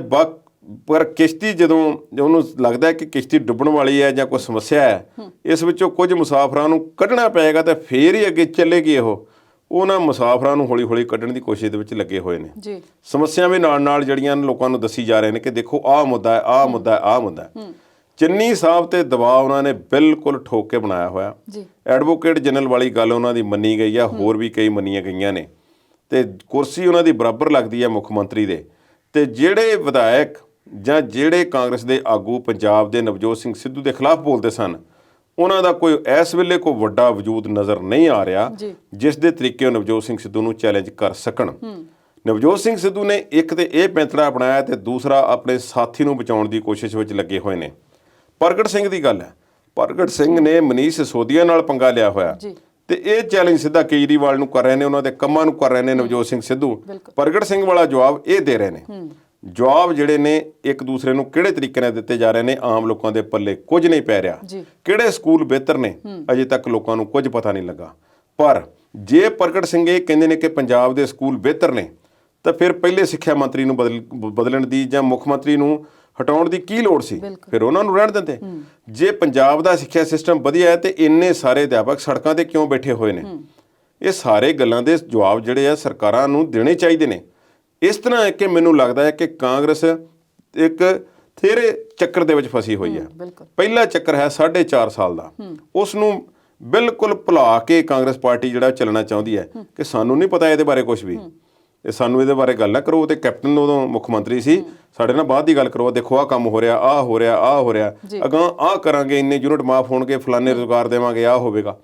ਪਰ ਕਿਸ਼ਤੀ ਜਦੋਂ ਉਹਨੂੰ ਲੱਗਦਾ ਹੈ ਕਿ ਕਿਸ਼ਤੀ ਡੁੱਬਣ ਵਾਲੀ ਹੈ ਜਾਂ ਕੋਈ ਸਮੱਸਿਆ ਹੈ, ਇਸ ਵਿੱਚੋਂ ਕੁਝ ਮੁਸਾਫਰਾਂ ਨੂੰ ਕੱਢਣਾ ਪਏਗਾ ਤਾਂ ਫੇਰ ਹੀ ਅੱਗੇ ਚੱਲੇਗੀ। ਉਹਨਾਂ ਮੁਸਾਫਰਾਂ ਨੂੰ ਹੌਲੀ ਹੌਲੀ ਕੱਢਣ ਦੀ ਕੋਸ਼ਿਸ਼ ਦੇ ਵਿੱਚ ਲੱਗੇ ਹੋਏ ਨੇ ਜੀ। ਸਮੱਸਿਆਵਾਂ ਨਾਲ ਜਿਹੜੀਆਂ ਲੋਕਾਂ ਨੂੰ ਦੱਸੀ ਜਾ ਰਹੇ ਨੇ ਕਿ ਦੇਖੋ ਆਹ ਮੁੱਦਾ ਹੈ, ਆਹ ਮੁੱਦਾ ਹੈ, ਆਹ ਮੁੱਦਾ ਹੈ। ਚੰਨੀ ਸਾਹਿਬ ਤੇ ਦਬਾਅ ਉਹਨਾਂ ਨੇ ਬਿਲਕੁਲ ਠੋਕ ਕੇ ਬਣਾਇਆ ਹੋਇਆ। ਐਡਵੋਕੇਟ ਜਨਰਲ ਵਾਲੀ ਗੱਲ ਉਹਨਾਂ ਦੀ ਮੰਨੀ ਗਈ ਆ, ਹੋਰ ਵੀ ਕਈ ਮੰਨੀਆਂ ਗਈਆਂ ਨੇ ਤੇ ਕੁਰਸੀ ਉਹਨਾਂ ਦੀ ਬਰਾਬਰ ਲੱਗਦੀ ਹੈ ਮੁੱਖ ਮੰਤਰੀ ਦੇ। ਤੇ ਜਿਹੜੇ ਵਿਧਾਇਕ ਜਾਂ ਜਿਹੜੇ ਕਾਂਗਰਸ ਦੇ ਆਗੂ ਪੰਜਾਬ ਦੇ ਨਵਜੋਤ ਸਿੰਘ ਸਿੱਧੂ ਦੇ ਖਿਲਾਫ ਬੋਲਦੇ ਸਨ, ਉਹਨਾਂ ਦਾ ਕੋਈ ਇਸ ਵੇਲੇ ਕੋਈ ਵੱਡਾ ਵਜੂਦ ਨਜ਼ਰ ਨਹੀਂ ਆ ਰਿਹਾ ਜਿਸ ਦੇ ਤਰੀਕੇ ਉਹ ਨਵਜੋਤ ਸਿੰਘ ਸਿੱਧੂ ਨੂੰ ਚੈਲੰਜ ਕਰ ਸਕਣ। ਨਵਜੋਤ ਸਿੰਘ ਸਿੱਧੂ ਨੇ ਇੱਕ ਤੇ ਇਹ ਪੈਂਤੜਾ ਅਪਣਾਇਆ ਤੇ ਦੂਸਰਾ ਆਪਣੇ ਸਾਥੀ ਨੂੰ ਬਚਾਉਣ ਦੀ ਕੋਸ਼ਿਸ਼ ਵਿੱਚ ਲੱਗੇ ਹੋਏ ਨੇ। ਪ੍ਰਗਟ ਸਿੰਘ ਦੀ ਗੱਲ ਹੈ, ਪ੍ਰਗਟ ਸਿੰਘ ਨੇ ਮਨੀਸ਼ ਸਿਸੋਦੀਆ ਨਾਲ ਪੰਗਾ ਲਿਆ ਹੋਇਆ ਤੇ ਇਹ ਚੈਲੰਜ ਸਿੱਧਾ ਕੇਜਰੀਵਾਲ ਨੂੰ ਕਰ ਰਹੇ ਨੇ, ਉਹਨਾਂ ਦੇ ਕੰਮਾਂ ਨੂੰ ਕਰ ਰਹੇ ਨੇ ਨਵਜੋਤ ਸਿੰਘ ਸਿੱਧੂ। ਪ੍ਰਗਟ ਸਿੰਘ ਵਾਲਾ ਜਵਾਬ ਇਹ ਦੇ ਰਹੇ ਨੇ। ਜਵਾਬ ਜਿਹੜੇ ਨੇ ਇੱਕ ਦੂਸਰੇ ਨੂੰ ਕਿਹੜੇ ਤਰੀਕੇ ਨਾਲ ਦਿੱਤੇ ਜਾ ਰਹੇ ਨੇ, ਆਮ ਲੋਕਾਂ ਦੇ ਪੱਲੇ ਕੁਝ ਨਹੀਂ ਪੈ ਰਿਹਾ। ਕਿਹੜੇ ਸਕੂਲ ਬਿਹਤਰ ਨੇ ਅਜੇ ਤੱਕ ਲੋਕਾਂ ਨੂੰ ਕੁਝ ਪਤਾ ਨਹੀਂ ਲੱਗਾ। ਪਰ ਜੇ ਪ੍ਰਗਟ ਸਿੰਘ ਇਹ ਕਹਿੰਦੇ ਨੇ ਕਿ ਪੰਜਾਬ ਦੇ ਸਕੂਲ ਬਿਹਤਰ ਨੇ ਤਾਂ ਫਿਰ ਪਹਿਲੇ ਸਿੱਖਿਆ ਮੰਤਰੀ ਨੂੰ ਬਦਲਣ ਦੀ ਜਾਂ ਮੁੱਖ ਮੰਤਰੀ ਨੂੰ ਹਟਾਉਣ ਦੀ ਕੀ ਲੋੜ ਸੀ? ਫਿਰ ਉਹਨਾਂ ਨੂੰ ਰਹਿਣ ਦਿੰਦੇ। ਜੇ ਪੰਜਾਬ ਦਾ ਸਿੱਖਿਆ ਸਿਸਟਮ ਵਧੀਆ ਹੈ ਤੇ ਇੰਨੇ ਸਾਰੇ ਅਧਿਆਪਕ ਸੜਕਾਂ ਤੇ ਕਿਉਂ ਬੈਠੇ ਹੋਏ ਨੇ? ਇਹ ਸਾਰੇ ਗੱਲਾਂ ਦੇ ਜਵਾਬ ਜਿਹੜੇ ਆ ਸਰਕਾਰਾਂ ਨੂੰ ਦੇਣੇ ਚਾਹੀਦੇ ਨੇ। ਇਸ ਤਰ੍ਹਾਂ ਹੈ ਕਿ ਮੈਨੂੰ ਲੱਗਦਾ ਹੈ ਕਿ ਕਾਂਗਰਸ ਇੱਕ ਥੇਰੇ ਚੱਕਰ ਦੇ ਵਿੱਚ ਫਸੀ ਹੋਈ ਹੈ। ਪਹਿਲਾ ਚੱਕਰ ਹੈ 4.5 ਸਾਲ ਦਾ, ਉਸ ਨੂੰ ਬਿਲਕੁਲ ਭੁਲਾ ਕੇ ਕਾਂਗਰਸ ਪਾਰਟੀ ਜਿਹੜਾ ਚੱਲਣਾ ਚਾਹੁੰਦੀ ਹੈ ਕਿ ਸਾਨੂੰ ਨਹੀਂ ਪਤਾ ਇਹਦੇ ਬਾਰੇ ਕੁਝ ਵੀ, ਇਹ ਸਾਨੂੰ ਇਹਦੇ ਬਾਰੇ ਗੱਲ ਨਾ ਕਰੋ। ਤੇ ਕੈਪਟਨ ਉਦੋਂ ਮੁੱਖ ਮੰਤਰੀ ਸੀ, ਸਾਡੇ ਨਾਲ ਬਾਅਦ ਦੀ ਗੱਲ ਕਰੋ, ਦੇਖੋ ਆਹ ਕੰਮ ਹੋ ਰਿਹਾ, ਆਹ ਹੋ ਰਿਹਾ, ਆਹ ਹੋ ਰਿਹਾ, ਅਗਾਂਹ ਆਹ ਕਰਾਂਗੇ, ਇੰਨੇ ਯੂਨਿਟ ਮਾਫ ਹੋਣਗੇ, ਫਲਾਣੇ ਰੁਜ਼ਗਾਰ ਦੇਵਾਂਗੇ, ਆਹ ਹੋਵੇਗਾ।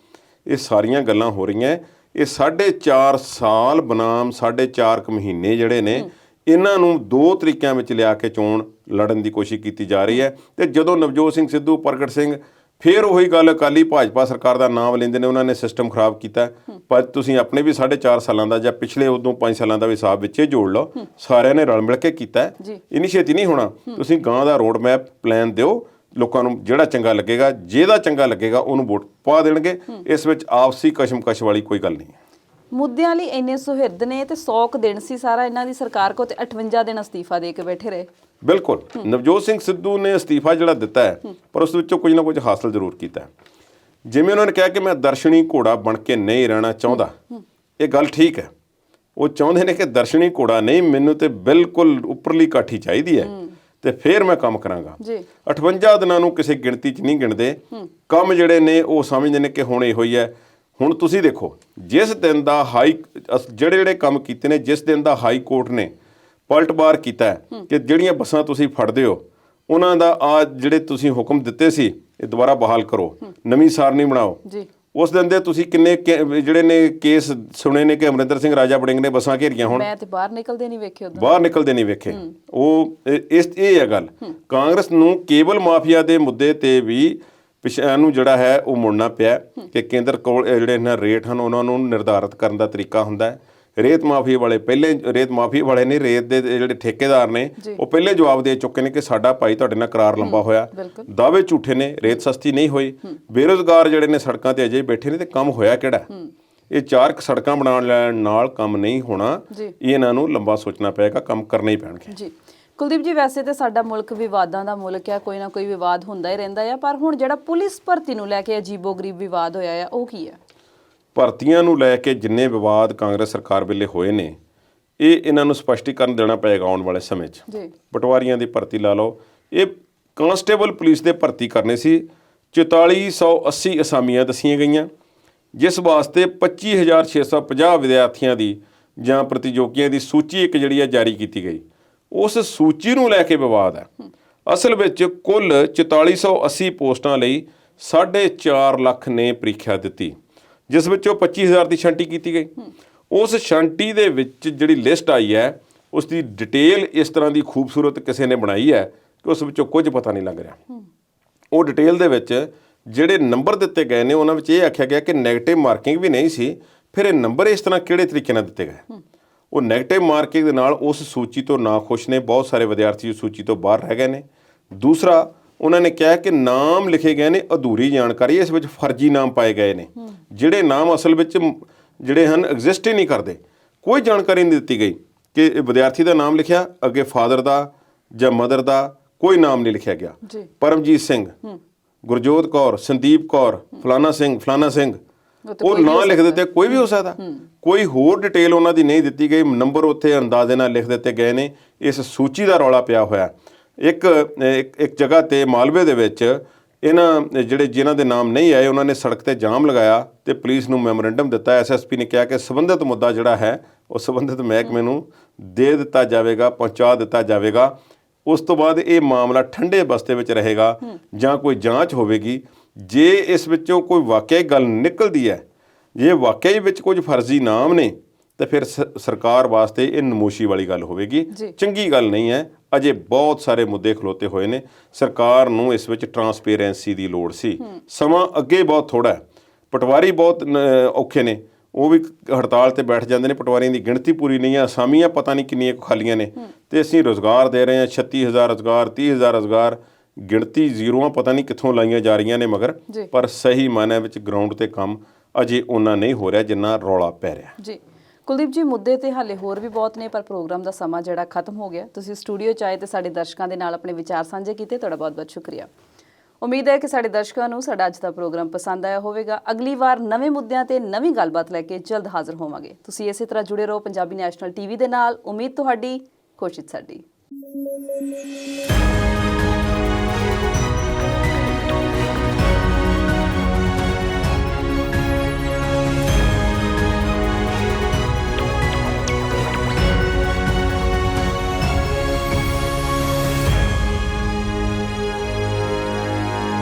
ਇਹ ਸਾਰੀਆਂ ਗੱਲਾਂ ਹੋ ਰਹੀਆਂ। ਇਹ 4.5 ਸਾਲ ਬਨਾਮ 4.5 ਮਹੀਨੇ ਜਿਹੜੇ ਨੇ, ਇਹਨਾਂ ਨੂੰ ਦੋ ਤਰੀਕਿਆਂ ਵਿੱਚ ਲਿਆ ਕੇ ਚੋਣ ਲੜਨ ਦੀ ਕੋਸ਼ਿਸ਼ ਕੀਤੀ ਜਾ ਰਹੀ ਹੈ। ਤੇ ਜਦੋਂ ਨਵਜੋਤ ਸਿੰਘ ਸਿੱਧੂ, ਪ੍ਰਗਟ ਸਿੰਘ ਫਿਰ ਉਹੀ ਗੱਲ, ਅਕਾਲੀ ਭਾਜਪਾ ਸਰਕਾਰ ਦਾ ਨਾਮ ਲੈਂਦੇ ਨੇ, ਉਹਨਾਂ ਨੇ ਸਿਸਟਮ ਖਰਾਬ ਕੀਤਾ। ਪਰ ਤੁਸੀਂ ਆਪਣੇ ਵੀ 4.5 ਸਾਲਾਂ ਦਾ ਜਾਂ ਪਿਛਲੇ ਉਦੋਂ 5 ਸਾਲਾਂ ਦਾ ਵੀ ਹਿਸਾਬ ਵਿੱਚੇ ਜੋੜ ਲਓ, ਸਾਰਿਆਂ ਨੇ ਰਲ ਮਿਲ ਕੇ ਕੀਤਾ। ਇੰਨੀ ਛੇਤੀ ਨਹੀਂ ਹੋਣਾ। ਤੁਸੀਂ ਗਾਂ ਦਾ ਰੋਡ ਮੈਪ ਪਲਾਨ ਦਿਓ ਲੋਕਾਂ ਨੂੰ, ਜਿਹੜਾ ਚੰਗਾ ਲੱਗੇਗਾ, ਜਿਹਦਾ ਚੰਗਾ ਲੱਗੇਗਾ ਉਹਨੂੰ ਵੋਟ ਪਾ ਦੇਣਗੇ। ਇਸ ਵਿੱਚ ਆਪਸੀ ਕਸ਼ਮਕਸ਼ ਵਾਲੀ ਕੋਈ ਗੱਲ ਨਹੀਂ ਹੈ। ਮੁੱਦਿਆਂ ਲਈ ਇੰਨੇ ਸੁਹਿਰਦ ਨੇ ਤੇ 100 ਦਿਨ ਸੀ ਸਾਰਾ ਇਹਨਾਂ ਦੀ ਸਰਕਾਰ ਕੋ, ਤੇ 58 ਦਿਨ ਅਸਤੀਫਾ ਦੇ ਕੇ ਬੈਠੇ ਰਹੇ। ਬਿਲਕੁਲ। ਨਵਜੋਤ ਸਿੰਘ ਸਿੱਧੂ ਨੇ ਅਸਤੀਫਾ ਜਿਹੜਾ ਦਿੱਤਾ ਹੈ, ਪਰ ਉਸ ਵਿੱਚੋਂ ਕੁਝ ਨਾ ਕੁਝ ਹਾਸਲ ਜ਼ਰੂਰ ਕੀਤਾ। ਜਿਵੇਂ ਉਹਨਾਂ ਨੇ ਕਿਹਾ ਕਿ ਮੈਂ ਦਰਸ਼ਨੀ ਘੋੜਾ ਬਣ ਕੇ ਨਹੀਂ ਰਹਿਣਾ ਚਾਹੁੰਦਾ, ਇਹ ਗੱਲ ਠੀਕ ਹੈ। ਉਹ ਚਾਹੁੰਦੇ ਨੇ ਕਿ ਦਰਸ਼ਨੀ ਘੋੜਾ ਨਹੀਂ, ਮੈਨੂੰ ਤੇ ਬਿਲਕੁਲ ਉੱਪਰਲੀ ਕਾਠੀ ਚਾਹੀਦੀ ਹੈ ਤੇ ਫਿਰ ਮੈਂ ਕੰਮ ਕਰਾਂਗਾ। 58 ਦਿਨਾਂ ਨੂੰ ਕਿਸੇ ਗਿਣਤੀ 'ਚ ਨਹੀਂ ਗਿਣਦੇ। ਕੰਮ ਜਿਹੜੇ ਨੇ ਉਹ ਸਮਝਦੇ ਨੇ ਕਿ ਹੁਣ ਇਹੋ ਹੀ ਹੈ। ਹੁਣ ਤੁਸੀਂ ਦੇਖੋ, ਜਿਸ ਦਿਨ ਦਾ ਜਿਹੜੇ ਕੰਮ ਕੀਤੇ ਨੇ, ਜਿਸ ਦਿਨ ਦਾ ਹਾਈ ਕੋਰਟ ਨੇ ਪਲਟਵਾਰ ਕੀਤਾ ਕਿ ਜਿਹੜੀਆਂ ਬੱਸਾਂ ਤੁਸੀਂ ਫੜਦੇ ਹੋ ਉਹਨਾਂ ਦਾ ਆ ਜਿਹੜੇ ਤੁਸੀਂ ਹੁਕਮ ਦਿੱਤੇ ਸੀ ਇਹ ਦੁਬਾਰਾ ਬਹਾਲ ਕਰੋ, ਨਵੀਂ ਸਾਰਨੀ ਬਣਾਓ, ਉਸ ਦਿਨ ਦੇ ਤੁਸੀਂ ਕਿੰਨੇ ਜਿਹੜੇ ਨੇ ਕੇਸ ਸੁਣੇ ਨੇ ਕਿ ਅਮਰਿੰਦਰ ਸਿੰਘ ਰਾਜਾ ਵੜਿੰਗ ਨੇ ਬੱਸਾਂ ਘੇਰੀਆਂ ਹੋਣ। ਮੈਂ ਤੇ ਬਾਹਰ ਨਿਕਲਦੇ ਨਹੀਂ ਵੇਖੇ, ਬਾਹਰ ਨਿਕਲਦੇ ਨਹੀਂ ਵੇਖੇ। ਉਹ ਇਹ ਹੈ ਗੱਲ। ਕਾਂਗਰਸ ਨੂੰ ਕੇਬਲ ਮਾਫੀਆ ਦੇ ਮੁੱਦੇ ਤੇ ਵੀ ਪਿਛਾ ਨੂੰ ਜਿਹੜਾ ਹੈ ਉਹ ਮੁੜਨਾ ਪਿਆ ਕਿ ਕੇਂਦਰ ਕੋਲ ਜਿਹੜੇ ਇਹਨਾਂ ਰੇਟ ਹਨ ਉਹਨਾਂ ਨੂੰ ਨਿਰਧਾਰਿਤ ਕਰਨ ਦਾ ਤਰੀਕਾ ਹੁੰਦਾ ਹੈ। ਰੇਤ ਮਾਫੀਆ ਵਾਲੇ ਨੇ, ਰੇਤ ਦੇ ਜਿਹੜੇ ਠੇਕੇਦਾਰ ਨੇ ਉਹ ਪਹਿਲੇ ਜਵਾਬ ਦੇ ਚੁੱਕੇ ਨੇ ਕਿ ਸਾਡਾ ਭਾਈ ਤੁਹਾਡੇ ਨਾਲ ਕਰਾਰ ਲੰਬਾ ਹੋਇਆ, ਦਾਅਵੇ ਝੂਠੇ ਨੇ, ਰੇਤ ਸਸਤੀ ਨਹੀਂ ਹੋਈ। ਬੇਰੁਜ਼ਗਾਰ ਜਿਹੜੇ ਨੇ ਸੜਕਾਂ ਤੇ ਅਜੇ ਬੈਠੇ ਨੇ ਤੇ ਕੰਮ ਹੋਇਆ ਕਿਹੜਾ? ਇਹ 4 ਸੜਕਾਂ ਬਣਾਉਣ ਨਾਲ ਕੰਮ ਨਹੀਂ ਹੋਣਾ। ਇਹਨਾਂ ਨੂੰ ਲੰਬਾ ਸੋਚਣਾ ਪਏਗਾ, ਕੰਮ ਕਰਨੇ ਹੀ ਪੈਣਗੇ। ਕੁਲਦੀਪ ਜੀ, ਵੈਸੇ ਤੇ ਸਾਡਾ ਮੁਲਕ ਵਿਵਾਦਾਂ ਦਾ ਮੁਲਕ ਹੈ, ਕੋਈ ਨਾ ਕੋਈ ਵਿਵਾਦ ਹੁੰਦਾ ਹੀ ਰਹਿੰਦਾ ਹੈ। ਪਰ ਹੁਣ ਜਿਹੜਾ ਪੁਲਿਸ ਭਰਤੀ ਨੂੰ ਲੈ ਕੇ ਅਜੀਬੋ-ਗਰੀਬ ਵਿਵਾਦ ਹੋਇਆ ਹੈ, ਉਹ ਕੀ ਹੈ? ਭਰਤੀਆਂ ਨੂੰ ਲੈ ਕੇ ਜਿੰਨੇ ਵਿਵਾਦ ਕਾਂਗਰਸ ਸਰਕਾਰ ਵੇਲੇ ਹੋਏ ਨੇ, ਇਹਨਾਂ ਨੂੰ ਸਪਸ਼ਟੀਕਰਨ ਦੇਣਾ ਪਏਗਾ ਆਉਣ ਵਾਲੇ ਸਮੇਂ 'ਚ। ਪਟਵਾਰੀਆਂ ਦੀ ਭਰਤੀ ਲਾ ਲਓ, ਇਹ ਕਾਂਸਟੇਬਲ ਪੁਲਿਸ ਦੇ ਭਰਤੀ ਕਰਨੇ ਸੀ। 4480 ਅਸਾਮੀਆਂ ਦੱਸੀਆਂ ਗਈਆਂ, ਜਿਸ ਵਾਸਤੇ 25650 ਵਿਦਿਆਰਥੀਆਂ ਦੀ ਜਾਂ ਪ੍ਰਤੀਯੋਗੀਆਂ ਦੀ ਸੂਚੀ ਇੱਕ ਜਿਹੜੀ ਹੈ ਜਾਰੀ ਕੀਤੀ ਗਈ। ਉਸ ਸੂਚੀ ਨੂੰ ਲੈ ਕੇ ਵਿਵਾਦ ਹੈ। ਅਸਲ ਵਿੱਚ ਕੁੱਲ 4480 ਪੋਸਟਾਂ ਲਈ 4.5 ਲੱਖ ਨੇ ਪ੍ਰੀਖਿਆ ਦਿੱਤੀ, ਜਿਸ ਵਿੱਚੋਂ 25000 ਦੀ ਛਾਂਟੀ ਕੀਤੀ ਗਈ। ਉਸ ਛਾਂਟੀ ਦੇ ਵਿੱਚ ਜਿਹੜੀ ਲਿਸਟ ਆਈ ਹੈ ਉਸ ਦੀ ਡਿਟੇਲ ਇਸ ਤਰ੍ਹਾਂ ਦੀ ਖੂਬਸੂਰਤ ਕਿਸੇ ਨੇ ਬਣਾਈ ਹੈ ਕਿ ਉਸ ਵਿੱਚੋਂ ਕੁਝ ਪਤਾ ਨਹੀਂ ਲੱਗ ਰਿਹਾ। ਉਹ ਡਿਟੇਲ ਦੇ ਵਿੱਚ ਜਿਹੜੇ ਨੰਬਰ ਦਿੱਤੇ ਗਏ ਨੇ ਉਹਨਾਂ ਵਿੱਚ ਇਹ ਆਖਿਆ ਗਿਆ ਕਿ ਨੈਗੇਟਿਵ ਮਾਰਕਿੰਗ ਵੀ ਨਹੀਂ ਸੀ। ਫਿਰ ਇਹ ਨੰਬਰ ਇਸ ਤਰ੍ਹਾਂ ਕਿਹੜੇ ਤਰੀਕੇ ਨਾਲ ਦਿੱਤੇ ਗਏ? ਉਹ ਨੈਗੇਟਿਵ ਮਾਰਕਿੰਗ ਦੇ ਨਾਲ ਉਸ ਸੂਚੀ ਤੋਂ ਨਾਖੁਸ਼ ਨੇ, ਬਹੁਤ ਸਾਰੇ ਵਿਦਿਆਰਥੀ ਉਸ ਸੂਚੀ ਤੋਂ ਬਾਹਰ ਰਹਿ ਗਏ ਨੇ। ਦੂਸਰਾ, ਉਹਨਾਂ ਨੇ ਕਿਹਾ ਕਿ ਨਾਮ ਲਿਖੇ ਗਏ ਨੇ ਅਧੂਰੀ ਜਾਣਕਾਰੀ, ਇਸ ਵਿੱਚ ਫਰਜ਼ੀ ਨਾਮ ਪਾਏ ਗਏ ਨੇ, ਜਿਹੜੇ ਨਾਮ ਅਸਲ ਵਿੱਚ ਜਿਹੜੇ ਹਨ ਐਗਜ਼ਿਸਟ ਹੀ ਨਹੀਂ ਕਰਦੇ। ਕੋਈ ਜਾਣਕਾਰੀ ਨਹੀਂ ਦਿੱਤੀ ਗਈ ਕਿ ਇਹ ਵਿਦਿਆਰਥੀ ਦਾ ਨਾਮ ਲਿਖਿਆ, ਅੱਗੇ ਫਾਦਰ ਦਾ ਜਾਂ ਮਦਰ ਦਾ ਕੋਈ ਨਾਮ ਨਹੀਂ ਲਿਖਿਆ ਗਿਆ। ਜੀ ਪਰਮਜੀਤ ਸਿੰਘ, ਗੁਰਜੋਤ ਕੌਰ, ਸੰਦੀਪ ਕੌਰ, ਫਲਾਣਾ ਸਿੰਘ ਉਹ ਨਾਂ ਲਿਖ ਦਿੱਤੇ, ਕੋਈ ਵੀ ਹੋ ਸਕਦਾ। ਕੋਈ ਹੋਰ ਡਿਟੇਲ ਉਹਨਾਂ ਦੀ ਨਹੀਂ ਦਿੱਤੀ ਗਈ, ਨੰਬਰ ਉੱਥੇ ਅੰਦਾਜ਼ੇ ਨਾਲ ਲਿਖ ਦਿੱਤੇ ਗਏ ਨੇ। ਇਸ ਸੂਚੀ ਦਾ ਰੌਲਾ ਪਿਆ ਹੋਇਆ। ਇੱਕ ਜਗ੍ਹਾ ਤੇ ਮਾਲਵੇ ਦੇ ਵਿੱਚ ਇਹਨਾਂ ਜਿਨ੍ਹਾਂ ਦੇ ਨਾਮ ਨਹੀਂ ਆਏ ਉਹਨਾਂ ਨੇ ਸੜਕ ਤੇ ਜਾਮ ਲਗਾਇਆ ਤੇ ਪੁਲਿਸ ਨੂੰ ਮੈਮੋਰੈਂਡਮ ਦਿੱਤਾ। ਐਸਐਸਪੀ ਨੇ ਕਿਹਾ ਕਿ ਸੰਬੰਧਿਤ ਮੁੱਦਾ ਜਿਹੜਾ ਹੈ ਉਹ ਸੰਬੰਧਿਤ ਮਹਿਕਮੇ ਨੂੰ ਦੇ ਦਿੱਤਾ ਜਾਵੇਗਾ, ਪਹੁੰਚਾ ਦਿੱਤਾ ਜਾਵੇਗਾ। ਉਸ ਤੋਂ ਬਾਅਦ ਇਹ ਮਾਮਲਾ ਠੰਡੇ ਬਸਤੇ ਵਿੱਚ ਰਹੇਗਾ ਜਾਂ ਕੋਈ ਜਾਂਚ ਹੋਵੇਗੀ। ਜੇ ਇਸ ਵਿੱਚੋਂ ਕੋਈ ਵਾਕਿਆ ਗੱਲ ਨਿਕਲਦੀ ਹੈ, ਜੇ ਵਾਕਿਆ ਵਿੱਚ ਕੁਝ ਫਰਜ਼ੀ ਨਾਮ ਨੇ, ਤਾਂ ਫਿਰ ਸਰਕਾਰ ਵਾਸਤੇ ਇਹ ਨਮੋਸ਼ੀ ਵਾਲੀ ਗੱਲ ਹੋਵੇਗੀ, ਚੰਗੀ ਗੱਲ ਨਹੀਂ ਹੈ। ਅਜੇ ਬਹੁਤ ਸਾਰੇ ਮੁੱਦੇ ਖਲੋਤੇ ਹੋਏ ਨੇ। ਸਰਕਾਰ ਨੂੰ ਇਸ ਵਿੱਚ ਟਰਾਂਸਪੇਰੈਂਸੀ ਦੀ ਲੋੜ ਸੀ। ਸਮਾਂ ਅੱਗੇ ਬਹੁਤ ਥੋੜ੍ਹਾ ਹੈ। ਪਟਵਾਰੀ ਬਹੁਤ ਔਖੇ ਨੇ, ਉਹ ਵੀ ਹੜਤਾਲ ਤੇ ਬੈਠ ਜਾਂਦੇ ਨੇ। ਪਟਵਾਰੀਆਂ ਦੀ ਗਿਣਤੀ ਪੂਰੀ ਨਹੀਂ ਹੈ, ਅਸਾਮੀਆਂ ਪਤਾ ਨਹੀਂ ਕਿੰਨੀਆਂ ਖਾਲੀਆਂ ਨੇ, ਤੇ ਅਸੀਂ ਰੁਜ਼ਗਾਰ ਦੇ ਰਹੇ ਹਾਂ 36,000 ਰੁਜ਼ਗਾਰ, 30,000 ਰੁਜ਼ਗਾਰ। ਗਿਣਤੀ ਜ਼ੀਰੋਆਂ ਪਤਾ ਨਹੀਂ ਕਿੱਥੋਂ ਲਾਈਆਂ ਜਾ ਰਹੀਆਂ ਨੇ ਮਗਰ, ਪਰ ਸਹੀ ਮਾਇਨੇ ਵਿੱਚ ਗਰਾਊਂਡ ਤੇ ਕੰਮ ਅਜੇ ਉਹਨਾਂ ਨਹੀਂ ਹੋ ਰਿਹਾ ਜਿੰਨਾ ਰੌਲਾ ਪੈ ਰਿਹਾ। ਜੀ ਕੁਲਦੀਪ ਜੀ, ਮੁੱਦੇ ਤੇ ਹਾਲੇ ਹੋਰ ਵੀ ਬਹੁਤ ਨੇ, ਪਰ ਪ੍ਰੋਗਰਾਮ ਦਾ ਸਮਾਂ ਜਿਹੜਾ ਖਤਮ ਹੋ ਗਿਆ। ਤੁਸੀਂ ਸਟੂਡੀਓ 'ਚ ਆਏ ਤੇ ਸਾਡੇ ਦਰਸ਼ਕਾਂ ਦੇ ਨਾਲ ਆਪਣੇ ਵਿਚਾਰ ਸਾਂਝੇ ਕੀਤੇ, ਤੁਹਾਡਾ ਬਹੁਤ-ਬਹੁਤ ਸ਼ੁਕਰੀਆ। ਉਮੀਦ ਹੈ ਕਿ ਸਾਡੇ ਦਰਸ਼ਕਾਂ ਨੂੰ ਸਾਡਾ ਅੱਜ ਦਾ ਪ੍ਰੋਗਰਾਮ ਪਸੰਦ ਆਇਆ ਹੋਵੇਗਾ। ਅਗਲੀ ਵਾਰ ਨਵੇਂ ਮੁੱਦਿਆਂ ਤੇ ਨਵੀਂ ਗੱਲਬਾਤ ਲੈ ਕੇ ਜਲਦ ਹਾਜ਼ਰ ਹੋਵਾਂਗੇ। ਤੁਸੀਂ ਇਸੇ ਤਰ੍ਹਾਂ ਜੁੜੇ ਰਹੋ ਪੰਜਾਬੀ ਨੈਸ਼ਨਲ ਟੀਵੀ ਦੇ ਨਾਲ। ਉਮੀਦ ਤੁਹਾਡੀ, ਕੋਸ਼ਿਸ਼ ਸਾਡੀ।